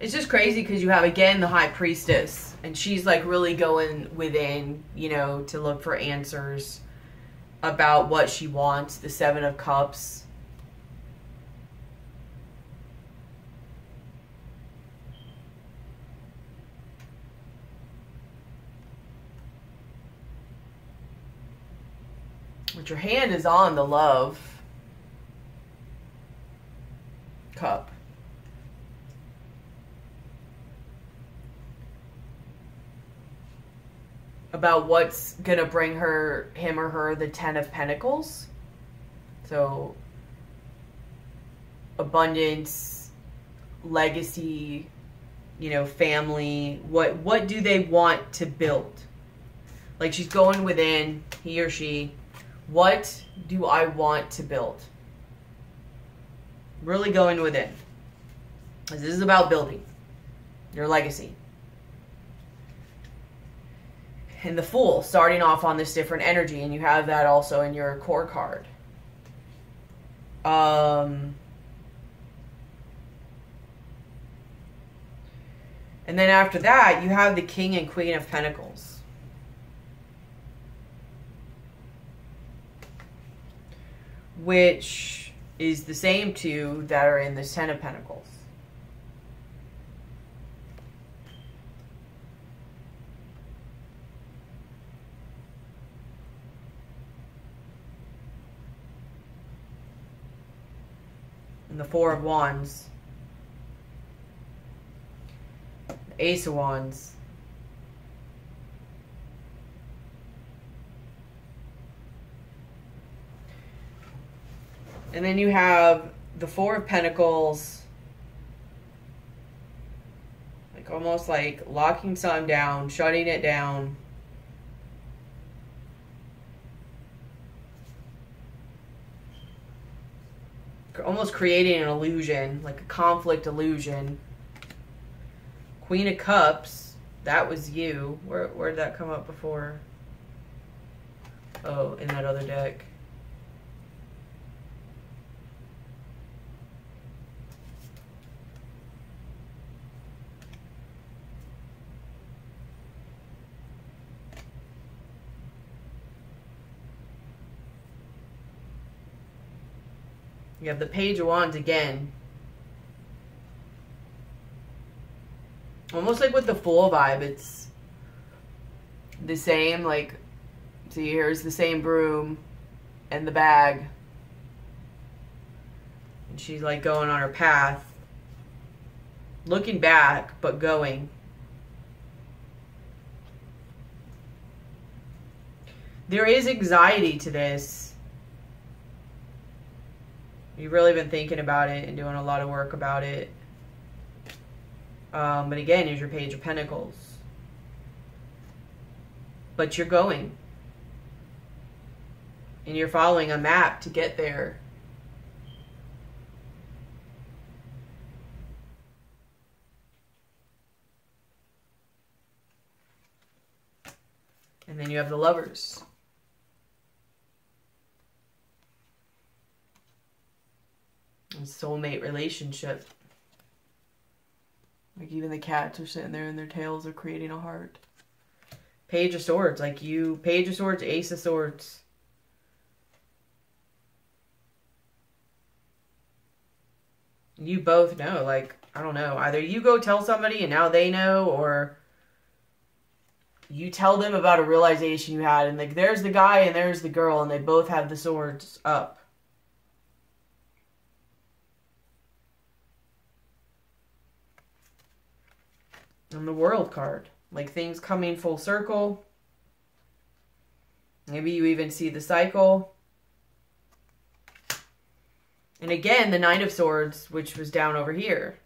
It's just crazy because you have, again, the High Priestess. And she's, like, really going within, you know, to look for answers about what she wants. The Seven of Cups. But your hand is on the Love Cup. About what's gonna bring him or her the Ten of Pentacles. So abundance, legacy, you know, family. What do they want to build? Like, she's going within, he or she. What do I want to build? Really going within. This is about building your legacy. And the Fool, starting off on this different energy, and you have that also in your core card. And then after that, you have the King and Queen of Pentacles. Which is the same two that are in the Ten of Pentacles. And the Four of Wands. The Ace of Wands. And then you have the Four of Pentacles. Like, almost like locking something down, shutting it down. Almost creating an illusion, like a conflict illusion. Queen of Cups, that was you. Where did that come up before? Oh, in that other deck. You have the Page of Wands again. Almost like with the Fool vibe, it's the same, like, see, here's the same broom and the bag. And she's like going on her path. Looking back, but going. There is anxiety to this. You've really been thinking about it and doing a lot of work about it. But again, here's your Page of Pentacles. But you're going. And you're following a map to get there. And then you have the Lovers. And soulmate relationship. Like even the cats are sitting there and their tails are creating a heart. Page of Swords. Like you, Page of Swords, Ace of Swords. You both know, like, I don't know. Either you go tell somebody and now they know, or you tell them about a realization you had, and like there's the guy and there's the girl and they both have the swords up. And the World card. Like things coming full circle. Maybe you even see the cycle. And again, the Knight of Swords, which was down over here.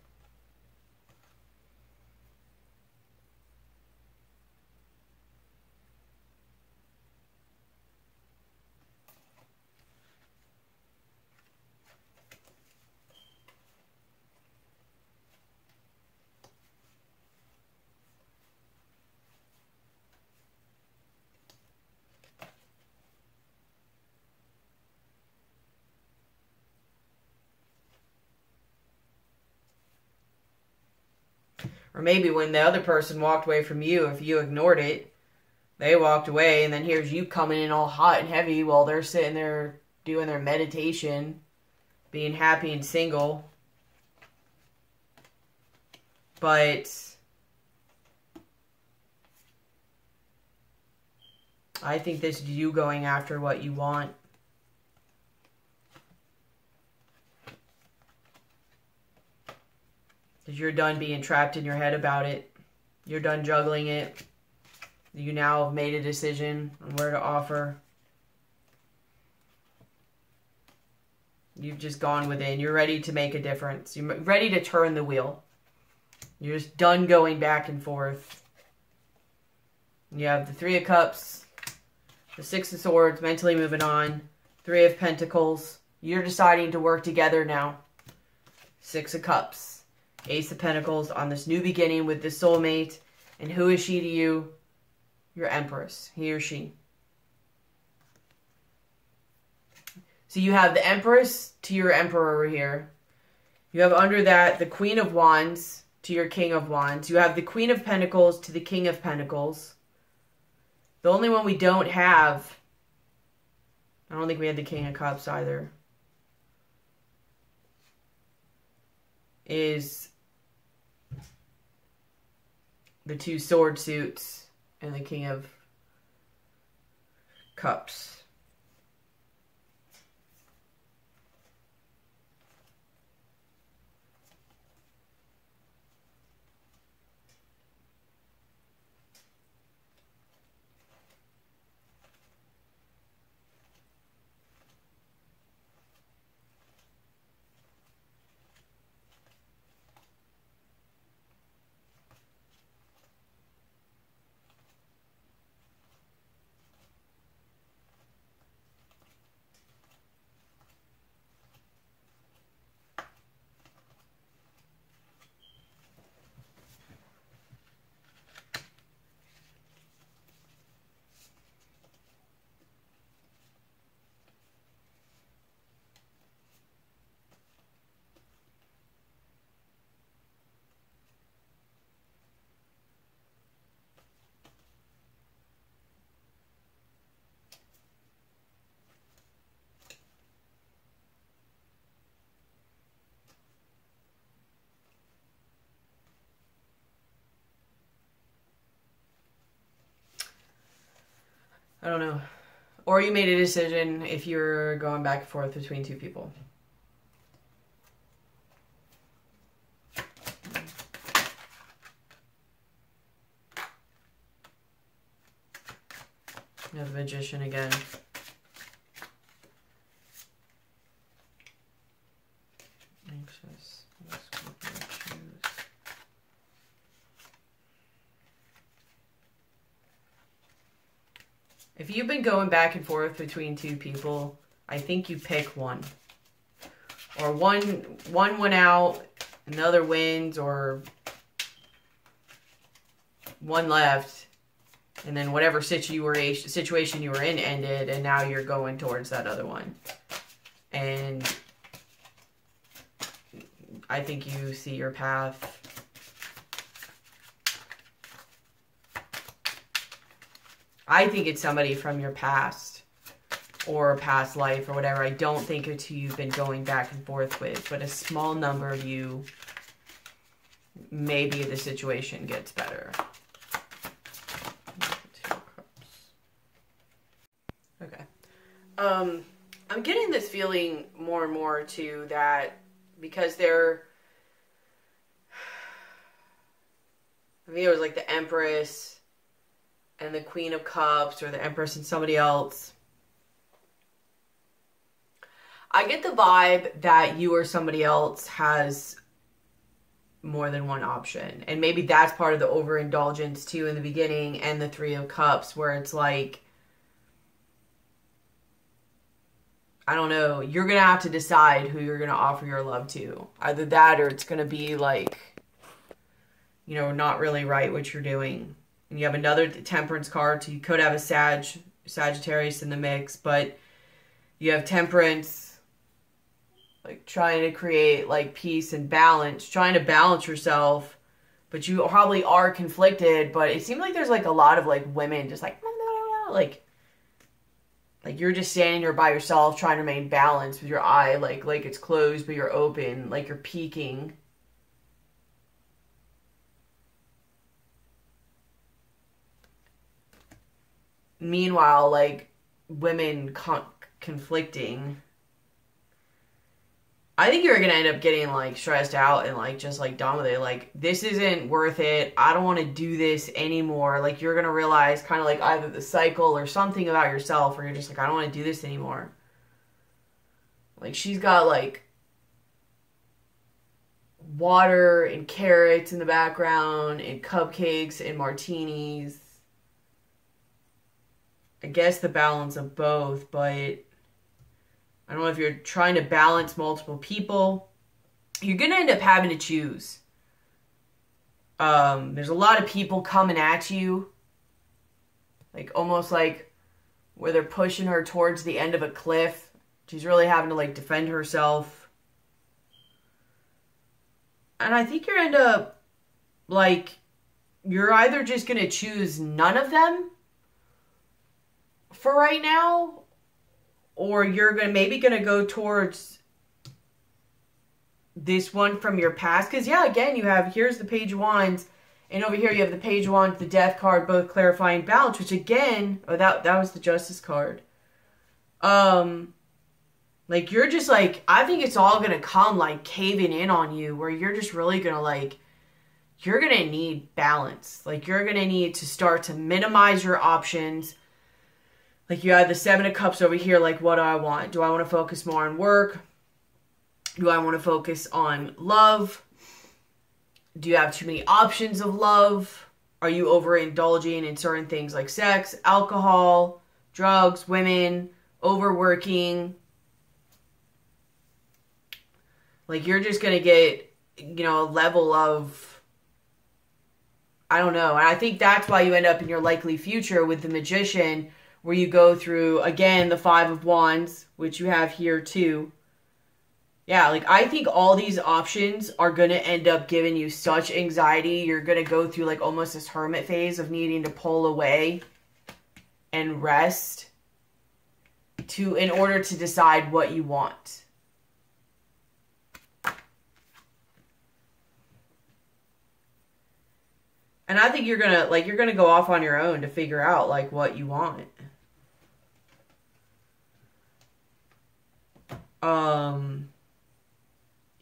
Or maybe when the other person walked away from you, if you ignored it, they walked away, and then here's you coming in all hot and heavy while they're sitting there doing their meditation, being happy and single. But I think this is you going after what you want. Because you're done being trapped in your head about it. You're done juggling it. You now have made a decision on where to offer. You've just gone within. You're ready to make a difference. You're ready to turn the wheel. You're just done going back and forth. You have the Three of Cups, the Six of Swords, mentally moving on, Three of Pentacles. You're deciding to work together now. Six of Cups. Ace of Pentacles on this new beginning with this soulmate. And who is she to you? Your Empress. He or she. So you have the Empress to your Emperor over here. You have under that the Queen of Wands to your King of Wands. You have the Queen of Pentacles to the King of Pentacles. The only one we don't have, I don't think we had the King of Cups either, is the two sword suits and the King of Cups. I don't know. Or you made a decision if you're going back and forth between two people. You have the Magician again. Anxious. If you've been going back and forth between two people, I think you pick one. Or one went out, and the other wins, or one left, And then whatever situation you were in ended, and now you're going towards that other one. And I think you see your path. I think it's somebody from your past or a past life or whatever. I don't think it's who you've been going back and forth with, but a small number of you, maybe the situation gets better. Okay. I'm getting this feeling more and more too that because they're, I think it was like the Empress and the Queen of Cups, or the Empress and somebody else. I get the vibe that you or somebody else has more than one option. And maybe that's part of the overindulgence too in the beginning, and the Three of Cups, where it's like, I don't know, you're going to have to decide who you're going to offer your love to. Either that, or it's going to be like, you know, not really right what you're doing. And you have another Temperance card, so you could have a Sagittarius in the mix, but you have Temperance, like trying to create like peace and balance, trying to balance yourself, but you probably are conflicted. But it seems like there's like a lot of like women just like you're just standing there by yourself trying to remain balanced with your eye like it's closed but you're open, like you're peeking. Meanwhile, like women conflicting. I think you're going to end up getting like stressed out and like just like done with it. Like, this isn't worth it. I don't want to do this anymore. Like, you're going to realize kind of like either the cycle or something about yourself where you're just like, I don't want to do this anymore. Like, she's got like water and carrots in the background and cupcakes and martinis. I guess the balance of both, but I don't know if you're trying to balance multiple people. You're going to end up having to choose. There's a lot of people coming at you. Like, almost like where they're pushing her towards the end of a cliff. She's really having to, like, defend herself. And I think you're end up, like, you're either just going to choose none of them for right now, or you're maybe gonna go towards this one from your past. Because, yeah, again, you have, here's the Page of Wands, and over here you have the Page of Wands, the Death card, both clarifying balance, which again, oh, that was the Justice card. Like, you're just like, I think it's all gonna come, like, caving in on you, where you're just really gonna, like, you're gonna need balance. Like, you're gonna need to start to minimize your options. Like, you have the Seven of Cups over here. Like, what do I want? Do I want to focus more on work? Do I want to focus on love? Do you have too many options of love? Are you overindulging in certain things like sex, alcohol, drugs, women, overworking? Like, you're just going to get, you know, a level of, I don't know. And I think that's why you end up in your likely future with the Magician, where you go through, again, the Five of Wands, which you have here too. Yeah, like, I think all these options are going to end up giving you such anxiety. You're going to go through, like, almost this hermit phase of needing to pull away and rest in order to decide what you want. And I think you're going to go off on your own to figure out, like, what you want.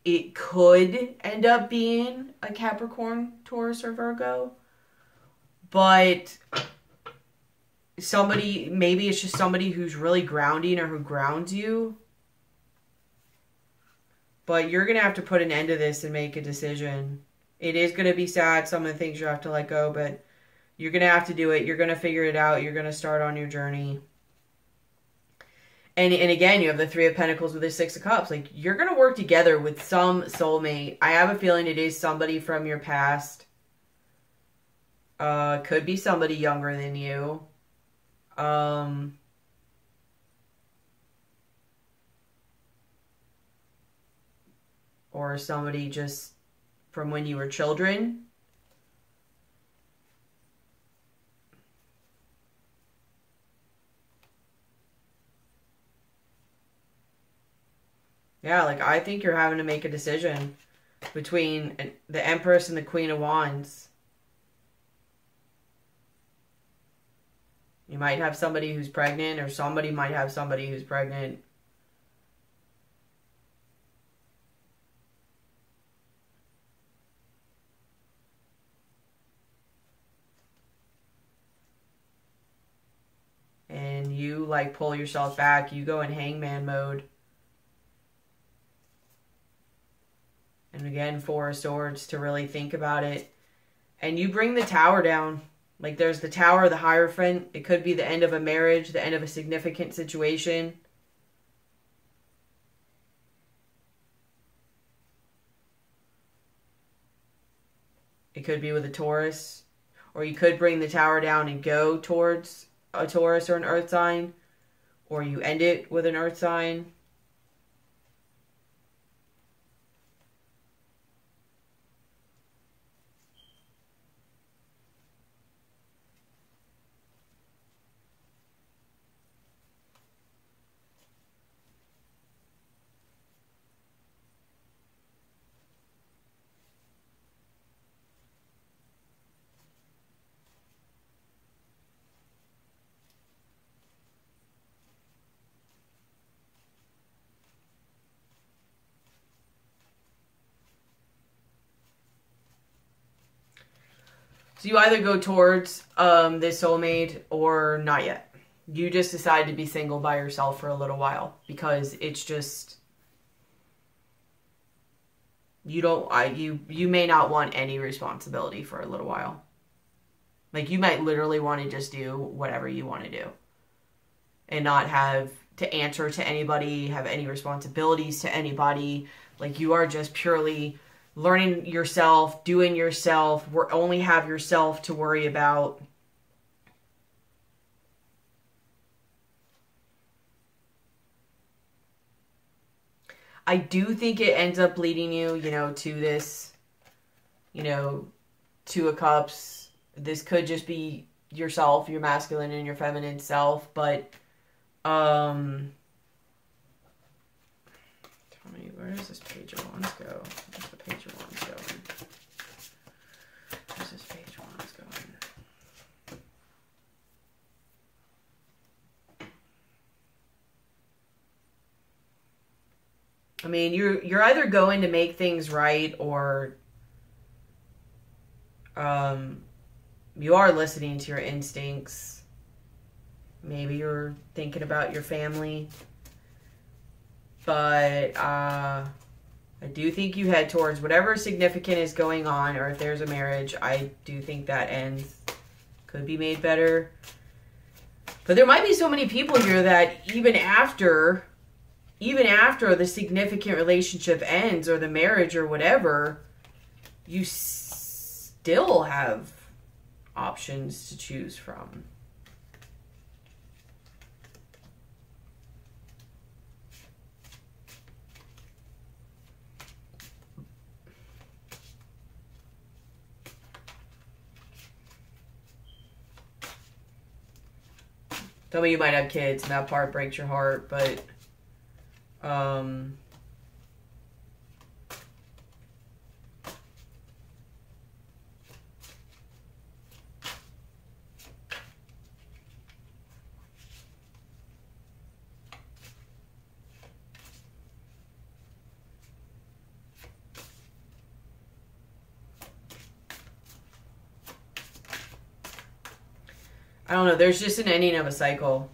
It could end up being a Capricorn, Taurus, or Virgo, but maybe it's just somebody who's really grounding or who grounds you. But you're going to have to put an end to this and make a decision. It is going to be sad, some of the things you have to let go, but you're going to have to do it. You're going to figure it out. You're going to start on your journey. And again, you have the Three of Pentacles with the Six of Cups. Like, you're going to work together with some soulmate. I have a feeling it is somebody from your past. Could be somebody younger than you. Or somebody just from when you were children. Yeah, like I think you're having to make a decision between the Empress and the Queen of Wands. You might have somebody who's pregnant, or somebody might have somebody who's pregnant. And you like pull yourself back. You go in hangman mode. And again, Four of Swords to really think about it. And you bring the Tower down. Like there's the Tower, the Hierophant. It could be the end of a marriage, the end of a significant situation. It could be with a Taurus. Or you could bring the Tower down and go towards a Taurus or an Earth sign. Or you end it with an Earth sign. So you either go towards this soulmate or not yet. You just decide to be single by yourself for a little while because it's just you may not want any responsibility for a little while. Like you might literally want to just do whatever you want to do and not have to answer to anybody, have any responsibilities to anybody. Like you are just purely learning yourself, doing yourself, only have yourself to worry about. I do think it ends up leading you, to this, Two of Cups. This could just be yourself, your masculine and your feminine self, but, tell me, where does this Page of Wands go? Where's the Page of Wands going? Where's this Page of Wands going? I mean, you're either going to make things right or you are listening to your instincts. Maybe you're thinking about your family. But I do think you head towards whatever significant is going on, or if there's a marriage, I do think that ends. Could be made better. But there might be so many people here that even after the significant relationship ends or the marriage or whatever, you still have options to choose from. Some of you might have kids and that part breaks your heart, but I don't know. There's just an ending of a cycle.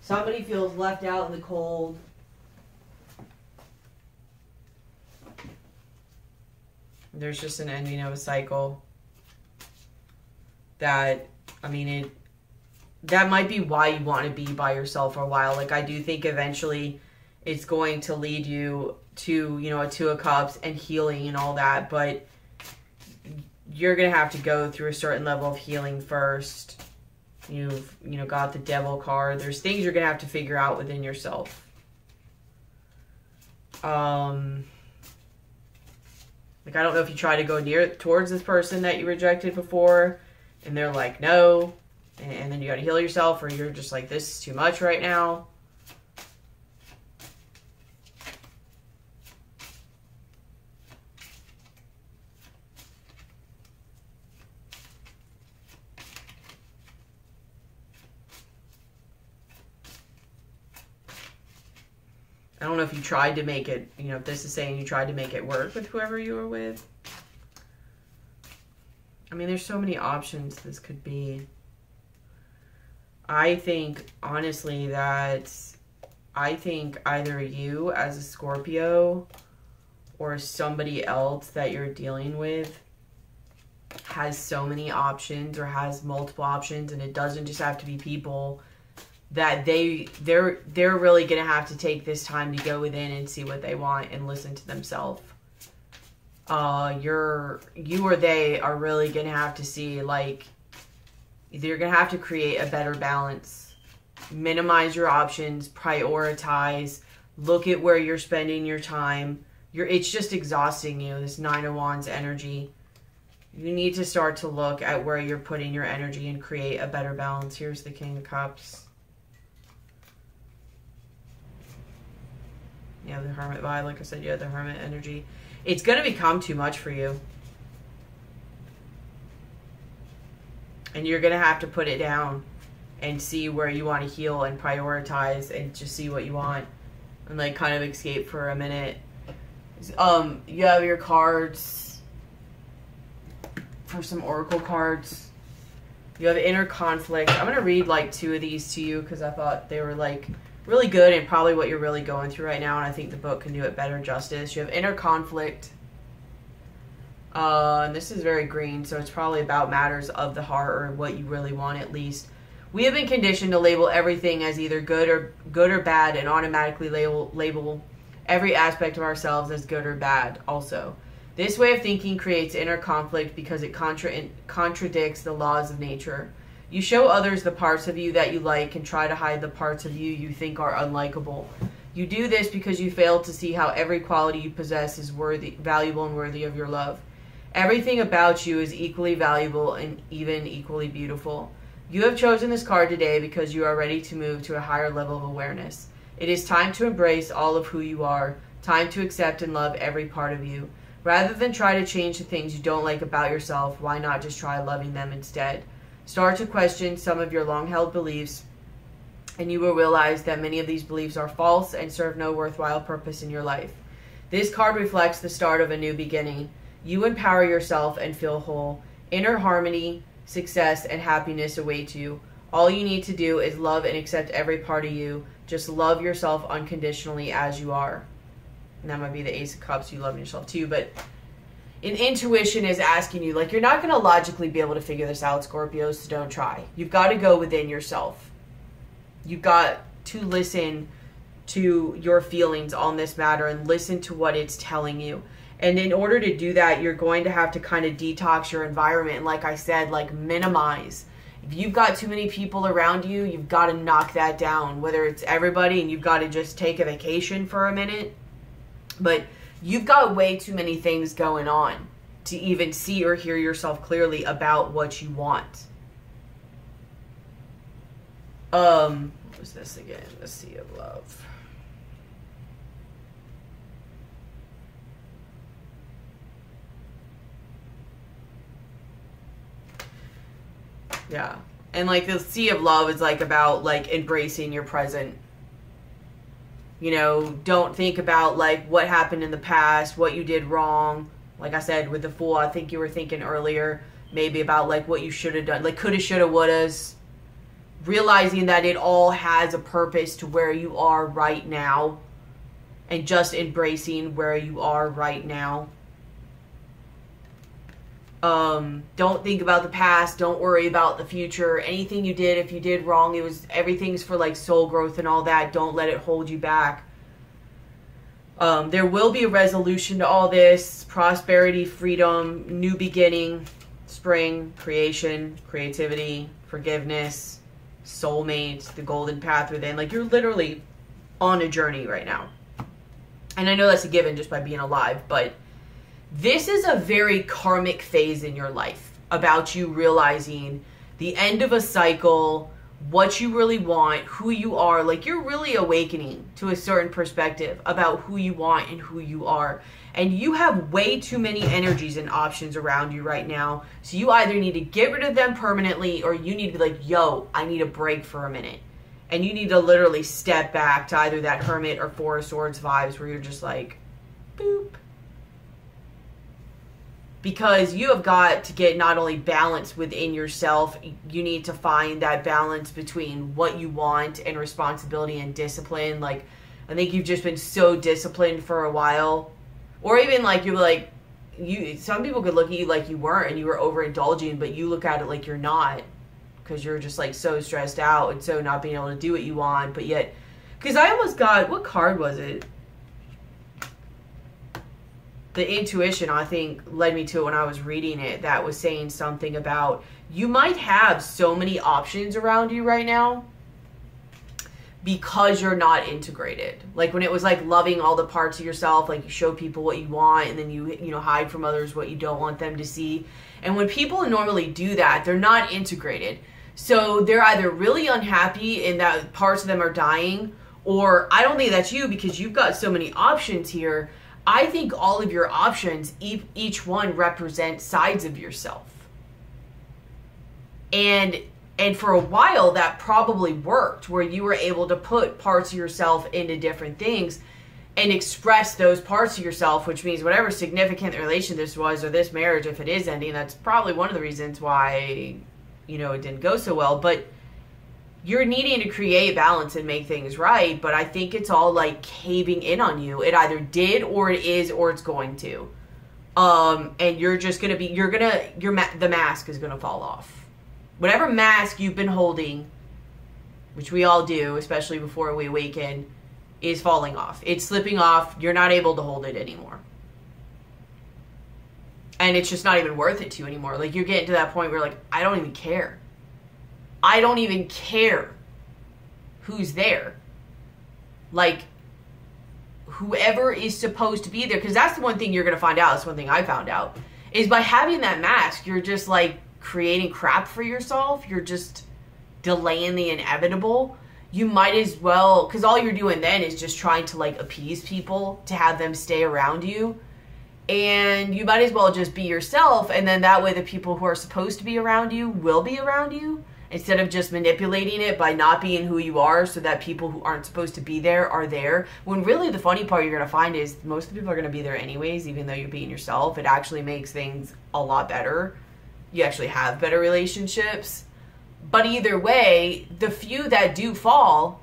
Somebody feels left out in the cold. There's just an ending of a cycle. that, I mean, that might be why you want to be by yourself for a while. Like, I do think eventually it's going to lead you to, you know, a Two of Cups and healing and all that, but you're going to have to go through a certain level of healing first. You've, you know, got the Devil card. There's things you're going to have to figure out within yourself. Like, I don't know if you try to go towards this person that you rejected before, and they're like, no, and then you got to heal yourself, or you're just like, this is too much right now. I don't know if you tried to make it, you know, if this is saying you tried to make it work with whoever you were with. I mean, there's so many options this could be. I think, honestly, that I think either you as a Scorpio or somebody else that you're dealing with has so many options or has multiple options, and it doesn't just have to be people, that they're really going to have to take this time to go within and see what they want and listen to themselves. You or they are really going to have to see, like, you're going to have to create a better balance. Minimize your options, prioritize, look at where you're spending your time. It's just exhausting you, this Nine of Wands energy. You need to start to look at where you're putting your energy and create a better balance. Here's the King of Cups. Yeah, the Hermit vibe. Like I said, you have the Hermit energy. It's going to become too much for you. And you're going to have to put it down and see where you want to heal and prioritize and just see what you want. And, like, kind of escape for a minute. You have your cards for some Oracle cards. You have inner conflict. I'm going to read, like, 2 of these to you because I thought they were, like, really good and probably what you're really going through right now, and I think the book can do it better justice. You have inner conflict. And this is very green, so it's probably about matters of the heart, or what you really want at least. We have been conditioned to label everything as either good or bad, and automatically label every aspect of ourselves as good or bad also. This way of thinking creates inner conflict because it contradicts the laws of nature. You show others the parts of you that you like and try to hide the parts of you you think are unlikable. You do this because you fail to see how every quality you possess is valuable and worthy of your love. Everything about you is equally valuable and even equally beautiful. You have chosen this card today because you are ready to move to a higher level of awareness. It is time to embrace all of who you are, time to accept and love every part of you. Rather than try to change the things you don't like about yourself, why not just try loving them instead? Start to question some of your long-held beliefs, and you will realize that many of these beliefs are false and serve no worthwhile purpose in your life. This card reflects the start of a new beginning. You empower yourself and feel whole. Inner harmony, success, and happiness await you. All you need to do is love and accept every part of you. Just love yourself unconditionally as you are. And that might be the Ace of Cups. You love yourself too, but an intuition is asking you, like, you're not going to logically be able to figure this out, Scorpio, so don't try. You've got to go within yourself. You've got to listen to your feelings on this matter and listen to what it's telling you. And in order to do that, you're going to have to kind of detox your environment. And like I said, like, minimize. If you've got too many people around you, you've got to knock that down. Whether it's everybody and you've got to just take a vacation for a minute. But you've got way too many things going on to even see or hear yourself clearly about what you want. What was this again? The Sea of Love. Yeah. And, like, the Sea of Love is, like, about, like, embracing your present. You know, don't think about, like, what happened in the past, what you did wrong. Like I said, with the Fool, I think you were thinking earlier, maybe about, like, what you should have done. Like, coulda, shoulda, wouldas. Realizing that it all has a purpose to where you are right now. And just embracing where you are right now. Don't think about the past. Don't worry about the future. Anything you did, if you did wrong, everything's for like soul growth and all that. Don't let it hold you back. There will be a resolution to all this. Prosperity, freedom, new beginning, spring, creation, creativity, forgiveness, soulmates, the golden path within. Like, you're literally on a journey right now. And I know that's a given just by being alive, but this is a very karmic phase in your life about you realizing the end of a cycle, what you really want, who you are. Like, you're really awakening to a certain perspective about who you want and who you are. And you have way too many energies and options around you right now. So you either need to get rid of them permanently, or you need to be like, yo, I need a break for a minute. And you need to literally step back to either that Hermit or Four of Swords vibes where you're just like, boop. Because you have got to get not only balance within yourself, you need to find that balance between what you want and responsibility and discipline. Like, I think you've just been so disciplined for a while. Or even like you're like, some people could look at you like you weren't and you were overindulging, but you look at it like you're not. Because you're just like so stressed out and so not being able to do what you want. But yet, because I almost got, what card was it? The intuition, I think, led me to it when I was reading it, that was saying something about you might have so many options around you right now because you're not integrated. Like when it was like loving all the parts of yourself, like you show people what you want and then you hide from others what you don't want them to see. And when people normally do that, they're not integrated. So they're either really unhappy and that parts of them are dying, or I don't think that's you because you've got so many options here. I think all of your options, each one represents sides of yourself. And for a while, that probably worked, where you were able to put parts of yourself into different things and express those parts of yourself, which means whatever significant relation this was, or this marriage, if it is ending, that's probably one of the reasons why, it didn't go so well. But you're needing to create balance and make things right, but I think it's all like caving in on you. It either did, or it is, or it's going to. And you're just going to be, the mask is going to fall off. Whatever mask you've been holding, which we all do, especially before we awaken, is falling off. It's slipping off. You're not able to hold it anymore. And it's just not even worth it to you anymore. Like, you're getting to that point where like, I don't even care. I don't even care who's there. Like, whoever is supposed to be there, because that's the one thing you're going to find out. That's one thing I found out, is by having that mask, you're just like creating crap for yourself. You're just delaying the inevitable. You might as well, because all you're doing then is just trying to like appease people to have them stay around you. And you might as well just be yourself, and then that way the people who are supposed to be around you will be around you, instead of just manipulating it by not being who you are so that people who aren't supposed to be there are there. When really the funny part you're going to find is most of the people are going to be there anyways, even though you're being yourself. It actually makes things a lot better. You actually have better relationships. But either way, the few that do fall,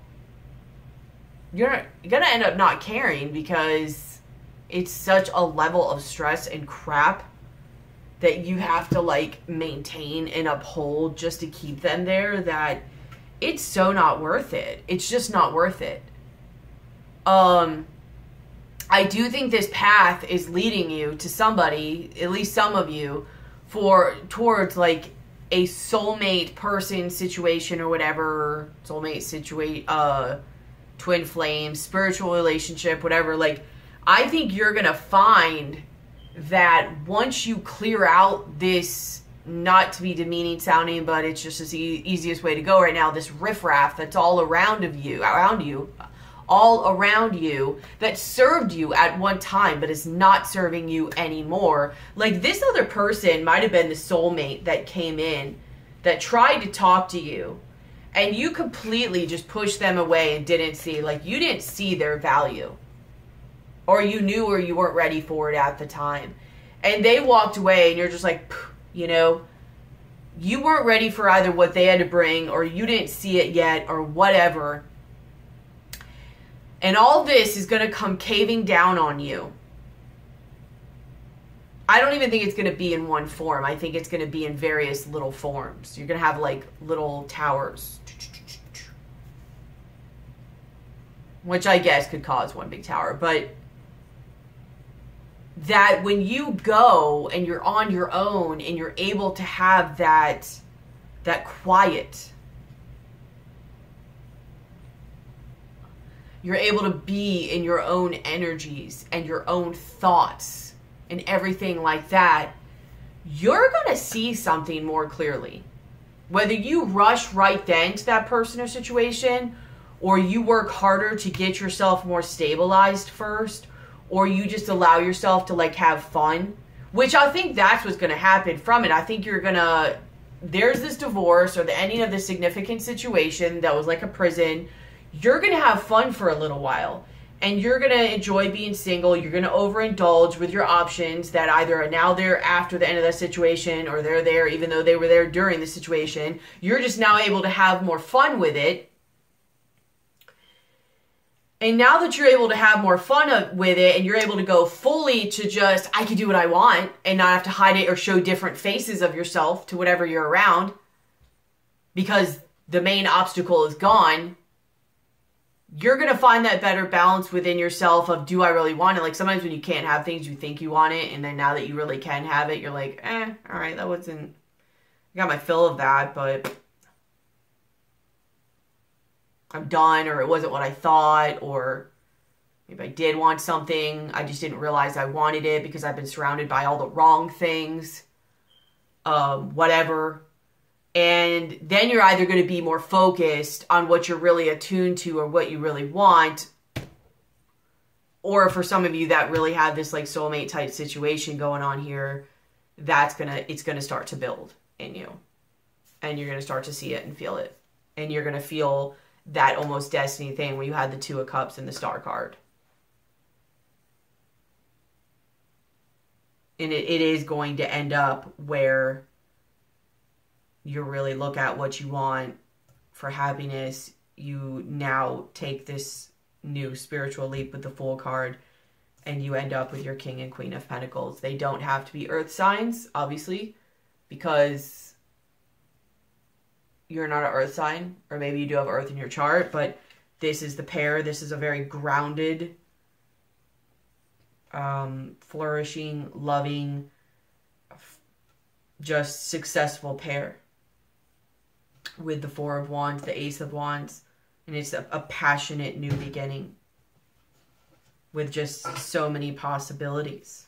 you're going to end up not caring because it's such a level of stress and crap that you have to like maintain and uphold just to keep them there, that it's so not worth it. It's just not worth it. I do think this path is leading you to somebody, at least some of you, towards like a soulmate person situation or whatever, twin flame, spiritual relationship, whatever. Like, I think you're going to find that once you clear out this, not to be demeaning sounding, but it's just the easiest way to go right now, this riffraff that's all around you, that served you at one time, but is not serving you anymore. Like, this other person might have been the soulmate that came in, that tried to talk to you, and you completely just pushed them away and didn't see, like, you didn't see their value. Or you knew, or you weren't ready for it at the time. And they walked away and you're just like, you weren't ready for either what they had to bring, or you didn't see it yet, or whatever. And all this is going to come caving down on you. I don't even think it's going to be in one form. I think it's going to be in various little forms. You're going to have like little towers, which I guess could cause one big tower. But that when you go and you're on your own and you're able to have that quiet, you're able to be in your own energies and your own thoughts and everything like that, you're going to see something more clearly. Whether you rush right then to that person or situation, or you work harder to get yourself more stabilized first, or you just allow yourself to like have fun, which I think that's what's going to happen from it. I think you're going to, there's this divorce or the ending of this significant situation that was like a prison. You're going to have fun for a little while, and you're going to enjoy being single. You're going to overindulge with your options that either are now there after the end of that situation, or they're there even though they were there during the situation. You're just now able to have more fun with it. And now that you're able to have more fun with it, and you're able to go fully to just, I can do what I want and not have to hide it or show different faces of yourself to whatever you're around, because the main obstacle is gone, you're going to find that better balance within yourself of, do I really want it? Like sometimes when you can't have things, you think you want it. And then now that you really can have it, you're like, all right, that wasn't, I got my fill of that, but I'm done, or it wasn't what I thought, or maybe I did want something. I just didn't realize I wanted it because I've been surrounded by all the wrong things, whatever. And then you're either going to be more focused on what you're really attuned to or what you really want. Or for some of you that really have this like soulmate type situation going on here, it's going to start to build in you. And you're going to start to see it and feel it. And you're going to feel that almost destiny thing where you had the Two of Cups and the Star card. And it is going to end up where you really look at what you want for happiness. You now take this new spiritual leap with the Fool card, and you end up with your King and Queen of Pentacles. They don't have to be earth signs, obviously, because you're not an earth sign, or maybe you do have earth in your chart, but this is the pair. This is a very grounded, flourishing, loving, just successful pair. With the Four of Wands, the Ace of Wands, and it's a passionate new beginning with just so many possibilities.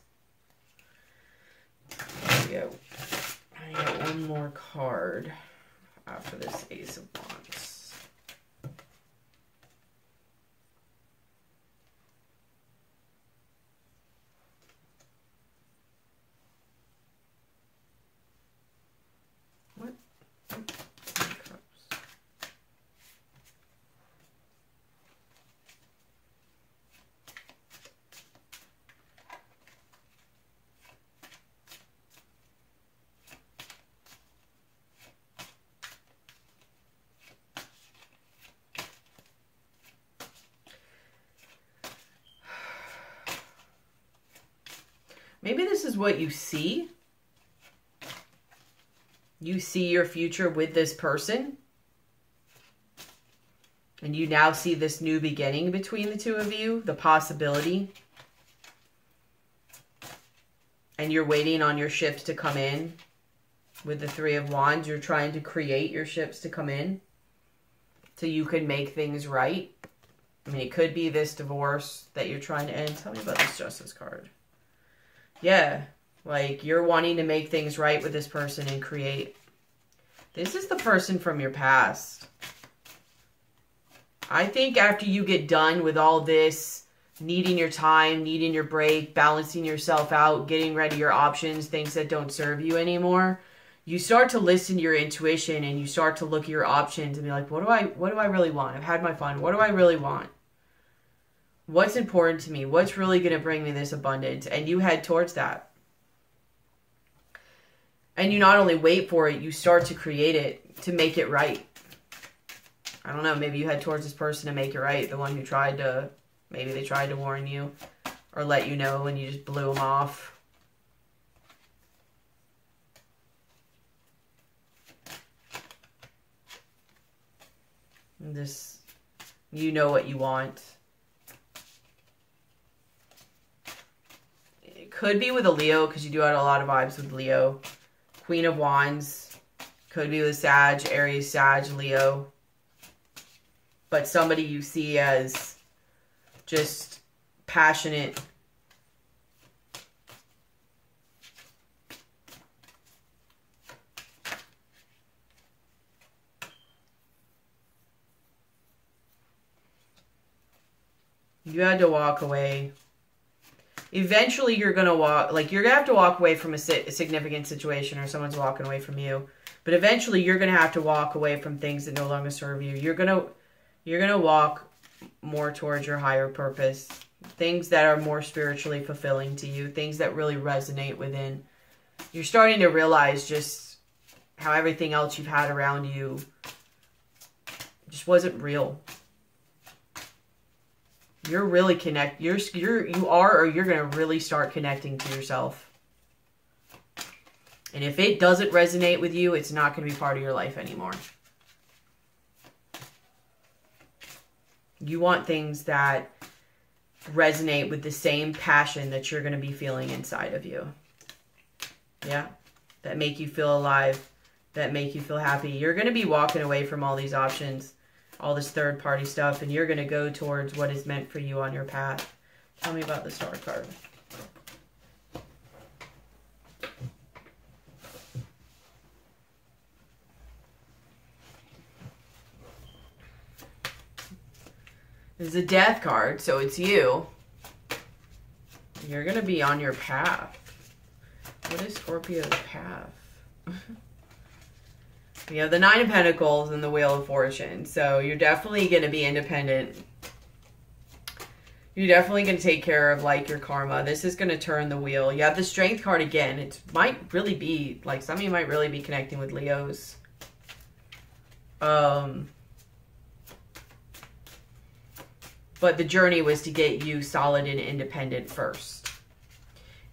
There we go. I got one more card after this Ace of Wands. What? Maybe this is what you see. You see your future with this person. And you now see this new beginning between the two of you, the possibility. And you're waiting on your ships to come in. With the Three of Wands, you're trying to create your ships to come in so you can make things right. I mean, it could be this divorce that you're trying to end. Tell me about this Justice card. Yeah, like you're wanting to make things right with this person and create. This is the person from your past. I think after you get done with all this, needing your time, needing your break, balancing yourself out, getting rid of your options, things that don't serve you anymore, you start to listen to your intuition and you start to look at your options and be like, what do I really want? I've had my fun. What do I really want? What's important to me? What's really going to bring me this abundance? And you head towards that. And you not only wait for it, you start to create it to make it right. I don't know, maybe you head towards this person to make it right. The one who tried to, maybe they tried to warn you or let you know and you just blew them off. This, you know what you want. It could be with a Leo, because you do have a lot of vibes with Leo. Queen of Wands. Could be with Sag, Aries, Sag, Leo. But somebody you see as just passionate. You had to walk away. Eventually you're going to walk, like you're going to have to walk away from a significant situation, or someone's walking away from you. But eventually you're going to have to walk away from things that no longer serve you. You're going to walk more towards your higher purpose. Things that are more spiritually fulfilling to you. Things that really resonate within. You're starting to realize just how everything else you've had around you just wasn't real. You're really you are, or you're going to really start connecting to yourself. And if it doesn't resonate with you, it's not going to be part of your life anymore. You want things that resonate with the same passion that you're going to be feeling inside of you. Yeah. That make you feel alive. That make you feel happy. You're going to be walking away from all these options, all this third party stuff, and you're going to go towards what is meant for you on your path. Tell me about the Star card. This is a Death card, so it's you. You're going to be on your path. What is Scorpio's path? You have the Nine of Pentacles and the Wheel of Fortune. So you're definitely going to be independent. You're definitely going to take care of like your karma. This is going to turn the wheel. You have the Strength card again. It might really be like some of you might really be connecting with Leos. But the journey was to get you solid and independent first.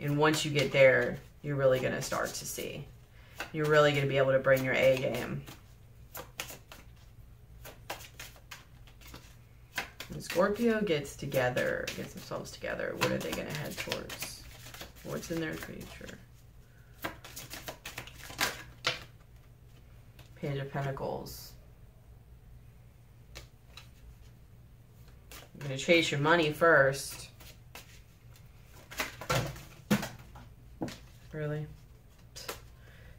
And once you get there, you're really going to start to see. You're really going to be able to bring your A game. When Scorpio gets themselves together, what are they going to head towards? What's in their future? Page of Pentacles. You're going to chase your money first. Really?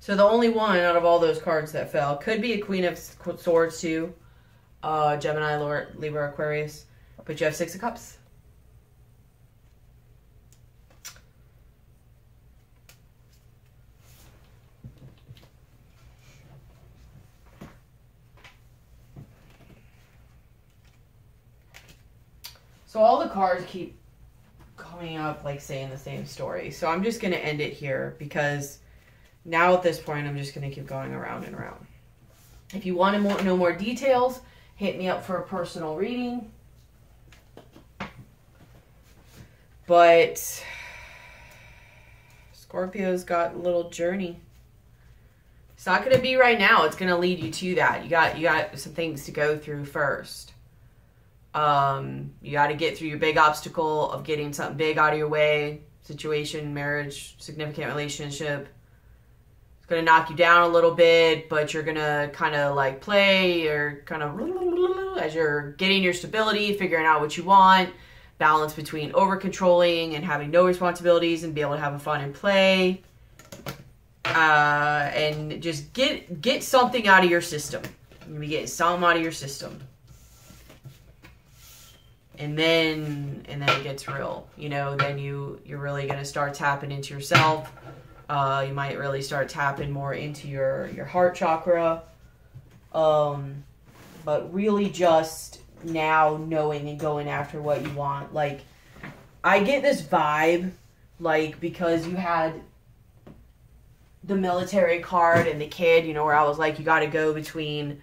So the only one out of all those cards that fell could be a Queen of Swords too. Gemini, Libra, Aquarius. But you have Six of Cups. So all the cards keep coming up like saying the same story. So I'm just going to end it here because now at this point I'm just going to keep going around and around. If you want to know more details, hit me up for a personal reading. But Scorpio's got a little journey. It's not going to be right now. It's going to lead you to that. You got some things to go through first. You got to get through your big obstacle of getting something big out of your way. Situation, marriage, significant relationship. It's going to knock you down a little bit, but you're going to kind of like play or kind of as you're getting your stability, figuring out what you want, balance between over controlling and having no responsibilities and be able to have fun and play. And just get something out of your system. You're going to be getting something out of your system. And then it gets real, you know, then you're really going to start tapping into yourself. You might really start tapping more into your heart chakra. But really just now knowing and going after what you want. Like, I get this vibe, like, because you had the military card and the kid, you know, where I was like, you got to go between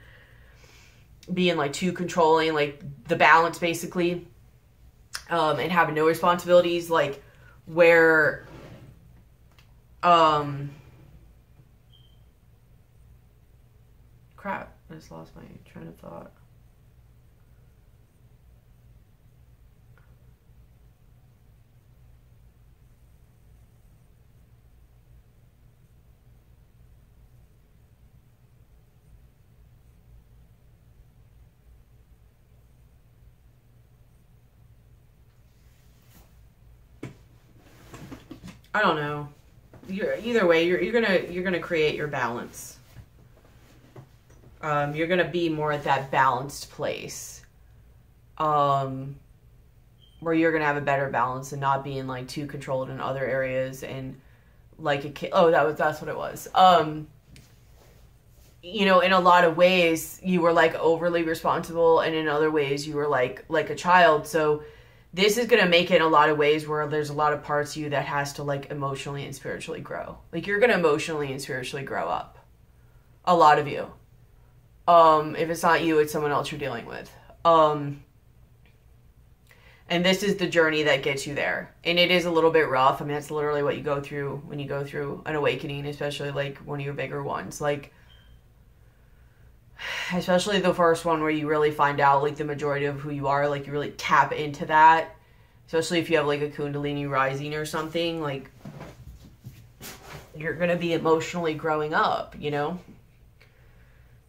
being like too controlling, like the balance basically, and having no responsibilities, like where crap, I just lost my train of thought. I don't know. Either way, you're gonna create your balance. You're gonna be more at that balanced place, where you're gonna have a better balance and not being like too controlled in other areas and like a kid. Oh, that's what it was. You know, in a lot of ways, you were like overly responsible, and in other ways, you were like a child. So this is gonna make it in a lot of ways where there's a lot of parts of you that has to like emotionally and spiritually grow. Like you're gonna emotionally and spiritually grow up. A lot of you. If it's not you, it's someone else you're dealing with. And this is the journey that gets you there. And it is a little bit rough. I mean, that's literally what you go through when you go through an awakening, especially like one of your bigger ones. Like, especially the first one where you really find out like the majority of who you are, like you really tap into that. Especially if you have like a Kundalini rising or something, like you're going to be emotionally growing up, you know?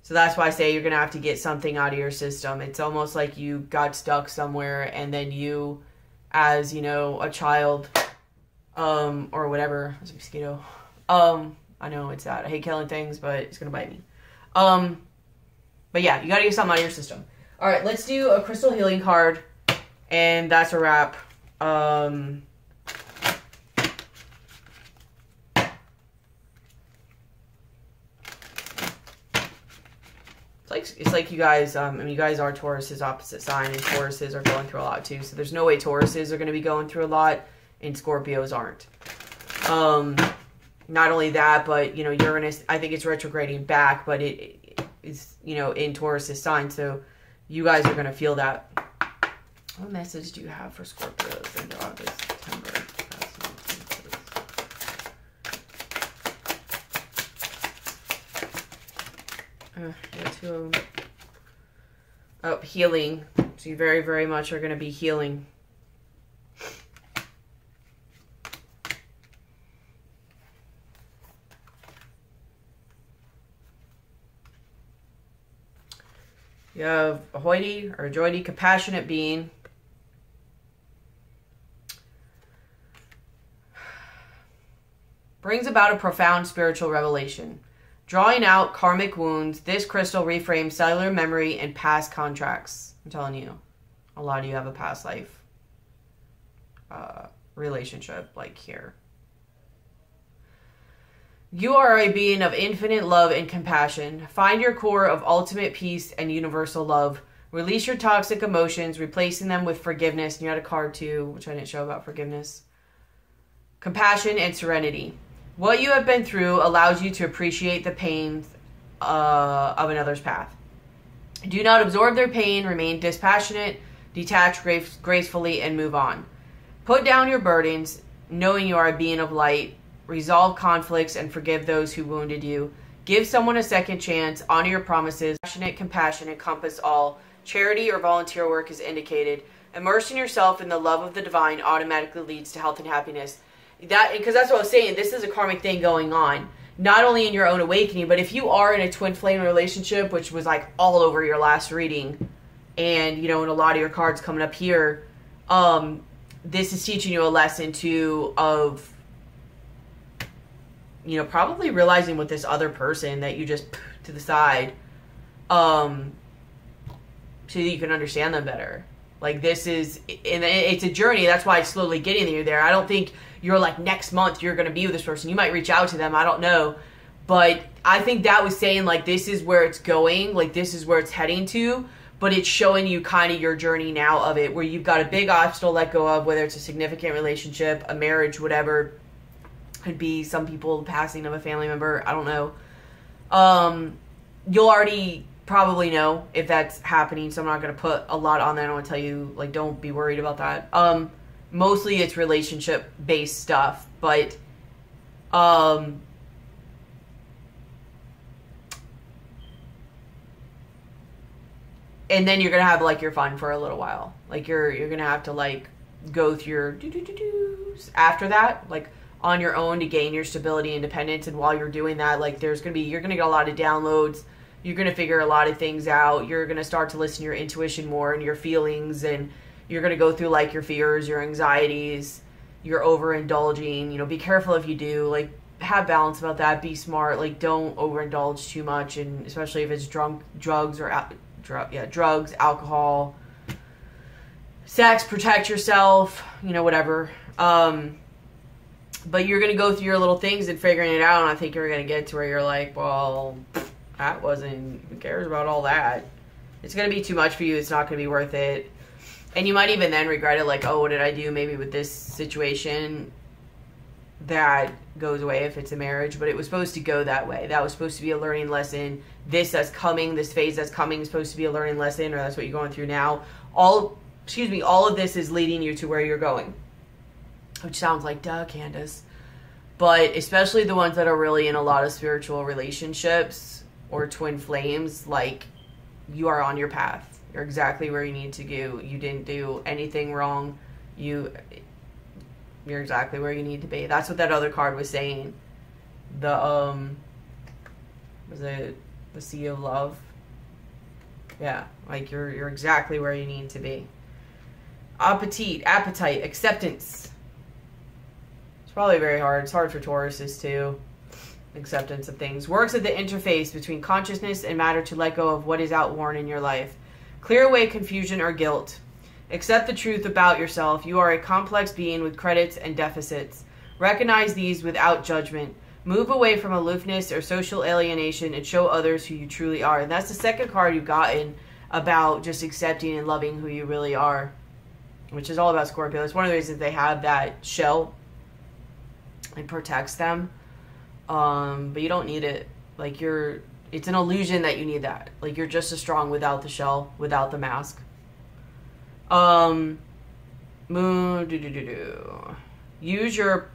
So that's why I say you're going to have to get something out of your system. It's almost like you got stuck somewhere and then you, as, you know, a child, or whatever, as a mosquito. I know it's sad. I hate killing things, but it's going to bite me. But yeah, you got to get something out of your system. All right, let's do a crystal healing card, and that's a wrap. It's like you guys, I mean, you guys are Taurus's opposite sign, and Tauruses are going through a lot too. So there's no way Tauruses are going to be going through a lot, and Scorpios aren't. Not only that, but, you know, Uranus, I think it's retrograding back, but it is, you know, in Taurus's sign. So you guys are going to feel that. What message do you have for Scorpios into August, September? Yeah, two of them. Oh, healing. So you very, very much are going to be healing. You have a hoity or a joity, compassionate being. Brings about a profound spiritual revelation. Drawing out karmic wounds, this crystal reframes cellular memory and past contracts. I'm telling you, a lot of you have a past life relationship, like here. You are a being of infinite love and compassion. Find your core of ultimate peace and universal love. Release your toxic emotions, replacing them with forgiveness. And you had a card too, which I didn't show about forgiveness. Compassion and serenity. What you have been through allows you to appreciate the pain of another's path. Do not absorb their pain. Remain dispassionate, detach gracefully, and move on. Put down your burdens, knowing you are a being of light. Resolve conflicts and forgive those who wounded you. Give someone a second chance. Honor your promises. Passionate compassion encompass all. Charity or volunteer work is indicated. Immersing yourself in the love of the divine automatically leads to health and happiness. That, because that's what I was saying, this is a karmic thing going on. Not only in your own awakening, but if you are in a twin flame relationship, which was like all over your last reading, and, you know, in a lot of your cards coming up here, this is teaching you a lesson too of, you know, probably realizing with this other person that you just put to the side, so that you can understand them better. Like, this is, and it's a journey. That's why it's slowly getting you there. I don't think you're like, next month you're going to be with this person. You might reach out to them. I don't know. But I think that was saying, like, this is where it's going. Like, this is where it's heading to. But it's showing you kind of your journey now of it, where you've got a big obstacle to let go of, whether it's a significant relationship, a marriage, whatever. Could be some people passing of a family member. I don't know. You'll already probably know if that's happening, so I'm not going to put a lot on that. I don't want to tell you, like, don't be worried about that. Mostly it's relationship-based stuff, but and then you're going to have, like, your fun for a little while. Like, you're going to have to, like, go through your do-do-do-do's after that, like, on your own to gain your stability and independence. And while you're doing that, like, you're going to get a lot of downloads. You're going to figure a lot of things out. You're going to start to listen to your intuition more and your feelings, and you're going to go through, like, your fears, your anxieties, you're overindulging. You know, be careful if you do. Like, have balance about that. Be smart. Like, don't overindulge too much, and especially if it's drugs, alcohol, sex. Protect yourself. You know, whatever. But you're gonna go through your little things and figuring it out, and I think you're gonna get to where you're like, well, that wasn't. Who cares about all that? It's gonna be too much for you. It's not gonna be worth it. And you might even then regret it, like, oh, what did I do maybe with this situation? That goes away if it's a marriage, but it was supposed to go that way. That was supposed to be a learning lesson. This phase that's coming is supposed to be a learning lesson, or that's what you're going through now. All of this is leading you to where you're going. Which sounds like, duh, Candice. But especially the ones that are really in a lot of spiritual relationships or twin flames, like, you are on your path. You're exactly where you need to go. You didn't do anything wrong. You're exactly where you need to be. That's what that other card was saying. Was it the Sea of Love? Yeah, like you're exactly where you need to be. Appetite, acceptance. It's probably very hard. It's hard for Tauruses too. Acceptance of things. Works at the interface between consciousness and matter to let go of what is outworn in your life. Clear away confusion or guilt. Accept the truth about yourself. You are a complex being with credits and deficits. Recognize these without judgment. Move away from aloofness or social alienation and show others who you truly are. And that's the second card you've gotten about just accepting and loving who you really are, which is all about Scorpio. It's one of the reasons they have that shell. It protects them. But you don't need it. Like, it's an illusion that you need that. Like, you're just as strong without the shell, without the mask. Use your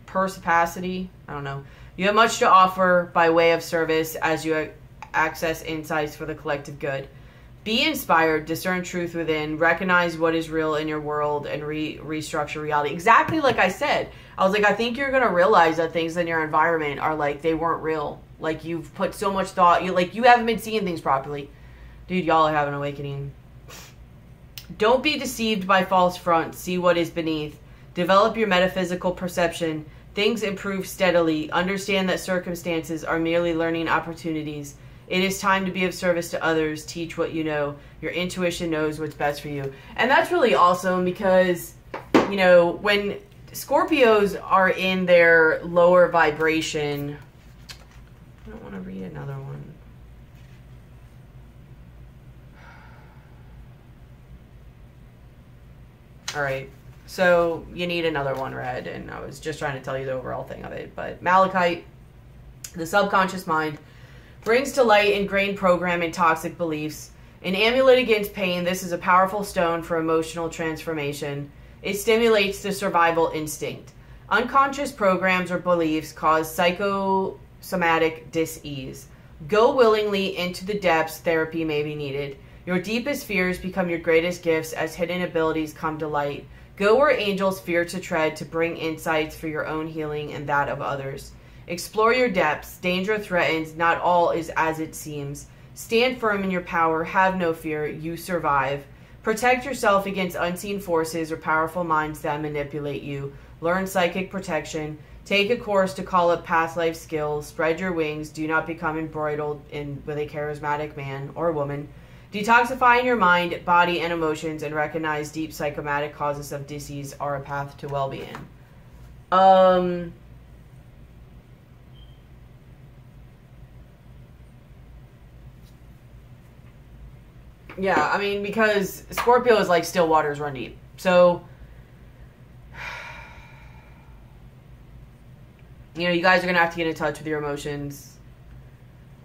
perspicacity. I don't know. You have much to offer by way of service as you access insights for the collective good. Be inspired, discern truth within, recognize what is real in your world, and restructure reality. Exactly like I said. I was like, I think you're going to realize that things in your environment are like, they weren't real. Like, you've put so much thought. You haven't been seeing things properly. Dude, y'all are having an awakening. Don't be deceived by false fronts. See what is beneath. Develop your metaphysical perception. Things improve steadily. Understand that circumstances are merely learning opportunities. It is time to be of service to others. Teach what you know. Your intuition knows what's best for you. And that's really awesome because, you know, when Scorpios are in their lower vibration... I don't want to read another one. All right. So you need another one read, and I was just trying to tell you the overall thing of it. But Malachite, the subconscious mind, brings to light ingrained program and toxic beliefs. An amulet against pain, this is a powerful stone for emotional transformation. It stimulates the survival instinct. Unconscious programs or beliefs cause psychosomatic dis-ease. Go willingly into the depths. Therapy may be needed. Your deepest fears become your greatest gifts as hidden abilities come to light. Go where angels fear to tread to bring insights for your own healing and that of others. Explore your depths. Danger threatens. Not all is as it seems. Stand firm in your power. Have no fear. You survive. Protect yourself against unseen forces or powerful minds that manipulate you. Learn psychic protection. Take a course to call up past life skills. Spread your wings. Do not become embroiled with a charismatic man or woman. Detoxifying your mind, body, and emotions and recognize deep psychosomatic causes of disease are a path to well-being. Yeah, I mean, because Scorpio is like still waters run deep. So, you know, you guys are going to have to get in touch with your emotions.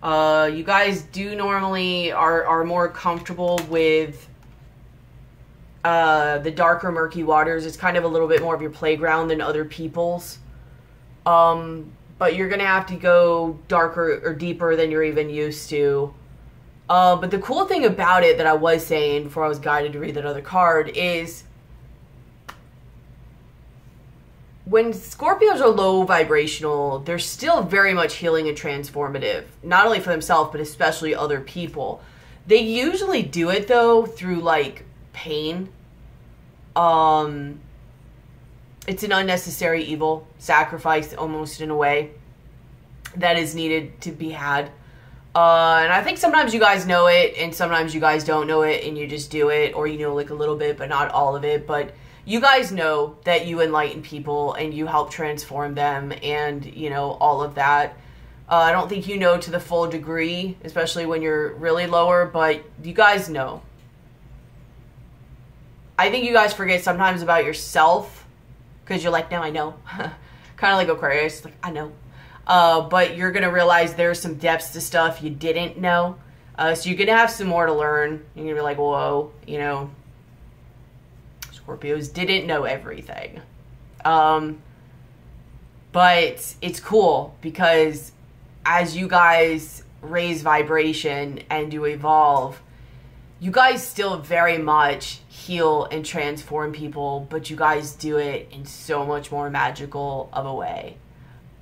You guys do normally are more comfortable with the darker, murky waters. It's kind of a little bit more of your playground than other people's. But you're going to have to go darker or deeper than you're even used to. But the cool thing about it that I was saying before I was guided to read that other card is when Scorpios are low vibrational, they're still very much healing and transformative, not only for themselves, but especially other people. They usually do it, though, through, like, pain. It's an unnecessary evil, sacrifice almost in a way, that is needed to be had. And I think sometimes you guys know it, and sometimes you guys don't know it, and you just do it, or you know like a little bit, but not all of it. But you guys know that you enlighten people, and you help transform them, and, you know, all of that. I don't think you know to the full degree, especially when you're really lower, but you guys know. I think you guys forget sometimes about yourself, because you're like, no, I know. Kind of like Aquarius, like, I know. But you're going to realize there's some depths to stuff you didn't know. So you're going to have some more to learn. You're going to be like, whoa, you know, Scorpios didn't know everything. But it's cool because as you guys raise vibration and you evolve, you guys still very much heal and transform people, but you guys do it in so much more magical of a way.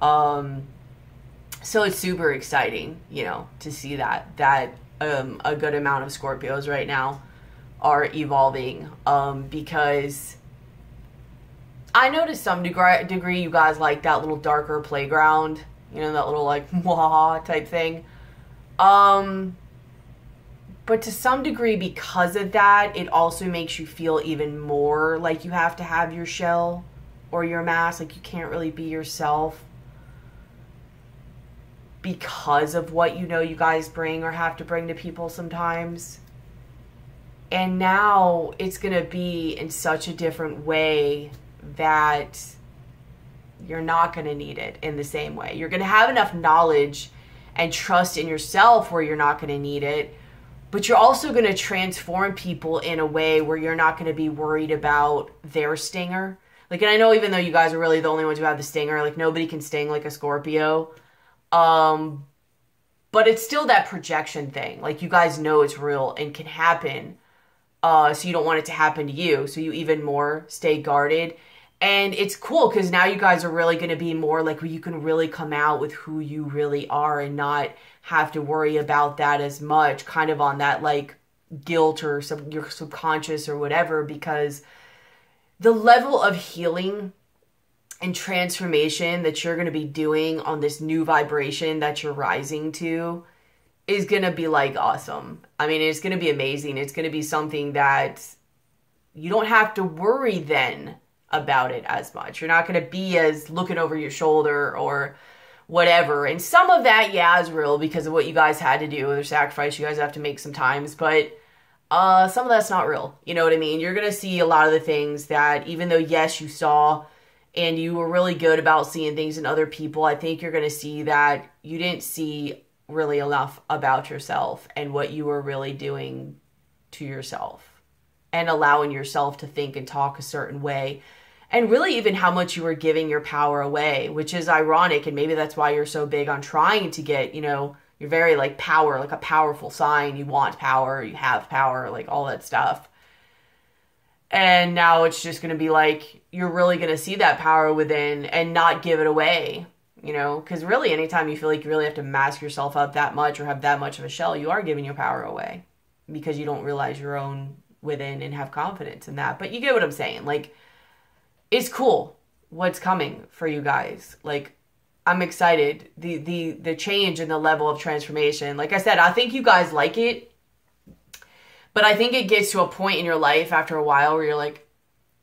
So it's super exciting, you know, to see that a good amount of Scorpios right now are evolving, because I know to some degree you guys like that little darker playground, you know, that little like wah type thing. But to some degree, because of that, it also makes you feel even more like you have to have your shell or your mask, like you can't really be yourself, because of what you know you guys bring or have to bring to people sometimes. And now it's going to be in such a different way that you're not going to need it in the same way. You're going to have enough knowledge and trust in yourself where you're not going to need it, but you're also going to transform people in a way where you're not going to be worried about their stinger. Like, and I know even though you guys are really the only ones who have the stinger, like nobody can sting like a Scorpio. But it's still that projection thing. Like, you guys know it's real and can happen. So you don't want it to happen to you. So you even more stay guarded. And it's cool because now you guys are really going to be more like where you can really come out with who you really are and not have to worry about that as much, kind of on that like guilt or your subconscious or whatever, because the level of healing and transformation that you're going to be doing on this new vibration that you're rising to is going to be like awesome. I mean, it's going to be amazing. It's going to be something that you don't have to worry then about it as much. You're not going to be as looking over your shoulder or whatever. And some of that, yeah, is real because of what you guys had to do, or the sacrifice you guys have to make sometimes. But some of that's not real. You know what I mean? You're going to see a lot of the things that, even though, yes, you saw and you were really good about seeing things in other people, I think you're going to see that you didn't see really enough about yourself and what you were really doing to yourself and allowing yourself to think and talk a certain way, and really even how much you were giving your power away, which is ironic. And maybe that's why you're so big on trying to get, you know, you're very like power, like a powerful sign. You want power, you have power, like all that stuff. And now it's just going to be like, you're really going to see that power within and not give it away, you know, because really anytime you feel like you really have to mask yourself up that much or have that much of a shell, you are giving your power away because you don't realize your own within and have confidence in that. But you get what I'm saying? Like, it's cool what's coming for you guys. Like, I'm excited. The change in the level of transformation. Like I said, I think you guys like it. But I think it gets to a point in your life after a while where you're like,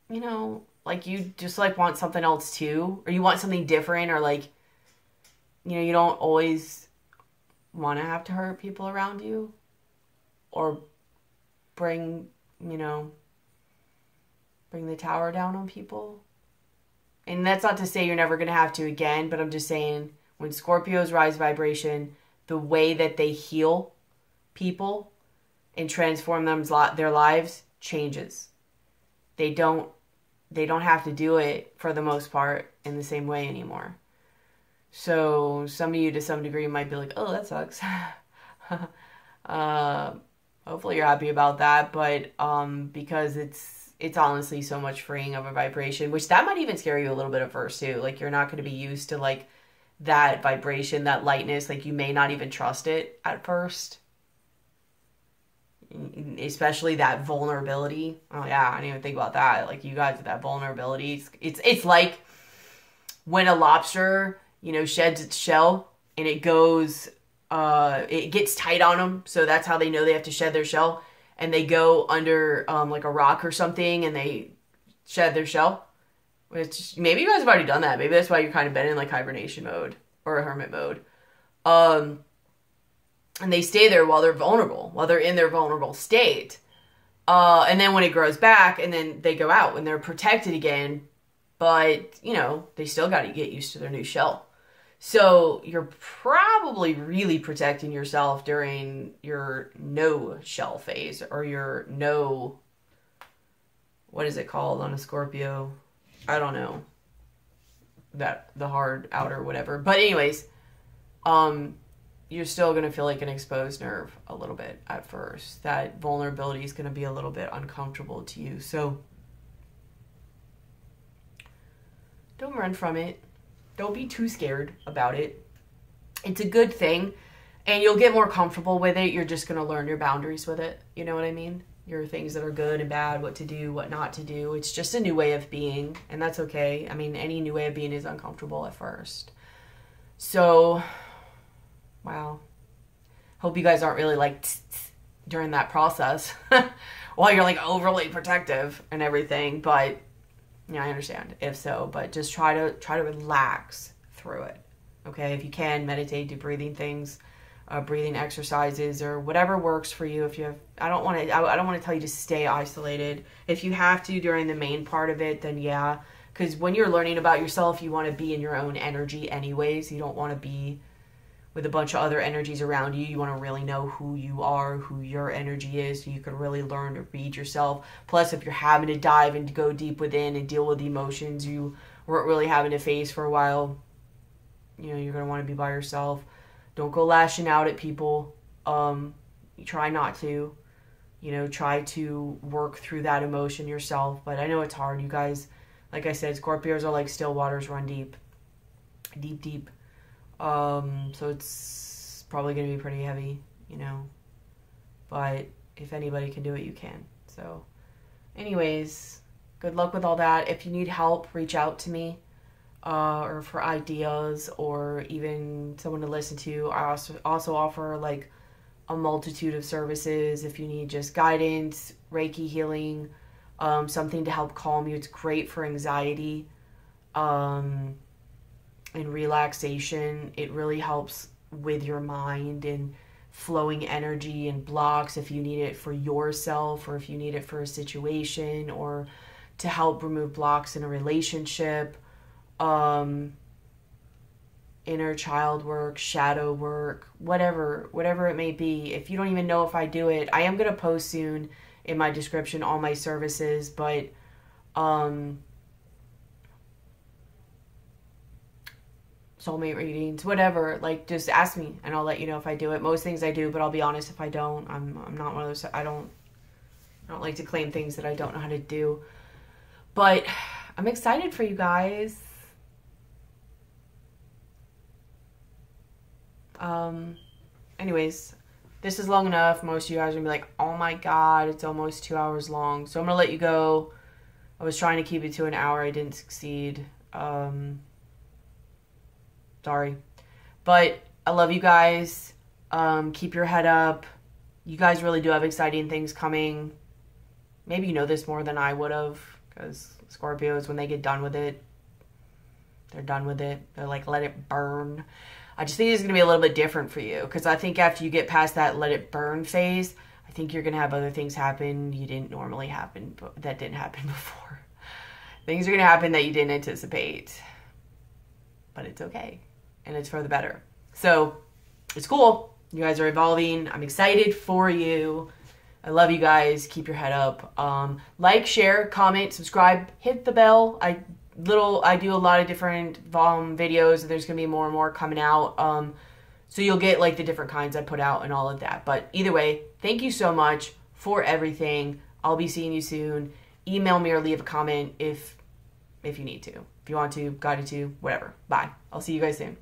you know, like you just like want something else too. Or you want something different. Or like, you know, you don't always want to have to hurt people around you. Or bring, you know, bring the tower down on people. And that's not to say you're never going to have to again. But I'm just saying when Scorpios rise vibration, the way that they heal people and transform their lives changes. They don't have to do it for the most part in the same way anymore. So some of you to some degree might be like, oh, that sucks. Hopefully you're happy about that, but because it's honestly so much freeing of a vibration, which that might even scare you a little bit at first too. Like, you're not going to be used to like that vibration, that lightness. Like, you may not even trust it at first. especially that vulnerability. Oh yeah, I didn't even think about that. Like you guys with that vulnerability, it's like when a lobster, you know, sheds its shell and it goes, it gets tight on them. So that's how they know they have to shed their shell. And they go under like a rock or something and they shed their shell. Which maybe you guys have already done that. Maybe that's why you're kind of been in like hibernation mode or a hermit mode. And they stay there while they're vulnerable, while they're in their vulnerable state. And then when it grows back and then they go out and they're protected again, but, you know, they still got to get used to their new shell. So you're probably really protecting yourself during your no shell phase or your no, what is it called on a Scorpio? I don't know. That, the hard outer, whatever. But anyways, you're still going to feel like an exposed nerve a little bit at first. That vulnerability is going to be a little bit uncomfortable to you. So don't run from it. Don't be too scared about it. It's a good thing. And you'll get more comfortable with it. You're just going to learn your boundaries with it. You know what I mean? Your things that are good and bad, what to do, what not to do. It's just a new way of being. And that's okay. I mean, any new way of being is uncomfortable at first. So, wow. Hope you guys aren't really like during that process while you're like overly protective and everything. But yeah, I understand if so, but just try to relax through it. Okay. If you can meditate, do breathing things, breathing exercises or whatever works for you. If you have, I don't want to tell you to stay isolated. If you have to during the main part of it, then yeah. Because when you're learning about yourself, you want to be in your own energy anyways. You don't want to be with a bunch of other energies around you. You want to really know who you are, who your energy is, so you can really learn to read yourself. Plus, if you're having to dive and to go deep within and deal with the emotions you weren't really having to face for a while, you know, you're going to want to be by yourself. Don't go lashing out at people. You try not to. You know, try to work through that emotion yourself. But I know it's hard. You guys, like I said, Scorpios are like still waters run deep. Deep, deep. So it's probably going to be pretty heavy, you know, but if anybody can do it, you can. So anyways, good luck with all that. If you need help, reach out to me, or for ideas or even someone to listen to. I also offer like a multitude of services. If you need just guidance, Reiki healing, something to help calm you. It's great for anxiety, and relaxation. It really helps with your mind and flowing energy and blocks if you need it for yourself or if you need it for a situation or to help remove blocks in a relationship, inner child work, shadow work, whatever it may be. If you don't even know if I do it, I am going to post soon in my description all my services, but soulmate readings, whatever, like just ask me and I'll let you know if I do it. Most things I do, but I'll be honest, if I don't, I'm not one of those. I don't like to claim things that I don't know how to do. But I'm excited for you guys. Anyways, this is long enough. Most of you guys are gonna be like, oh my god, it's almost 2 hours long. So I'm gonna let you go. I was trying to keep it to an hour. I didn't succeed. Sorry. But I love you guys. Keep your head up. You guys really do have exciting things coming. Maybe you know this more than I would have, because Scorpios, when they get done with it, they're done with it. They're like, let it burn. I just think it's going to be a little bit different for you, because I think after you get past that let it burn phase, I think you're going to have other things happen you didn't normally happen, that didn't happen before. Things are going to happen that you didn't anticipate. But it's okay. And it's for the better. So it's cool. You guys are evolving. I'm excited for you. I love you guys. Keep your head up. Like, share, comment, subscribe, hit the bell. I do a lot of different videos, and there's gonna be more and more coming out. So you'll get like the different kinds I put out and all of that. But either way, thank you so much for everything. I'll be seeing you soon. Email me or leave a comment if you need to. If you want to, guided to, whatever. Bye. I'll see you guys soon.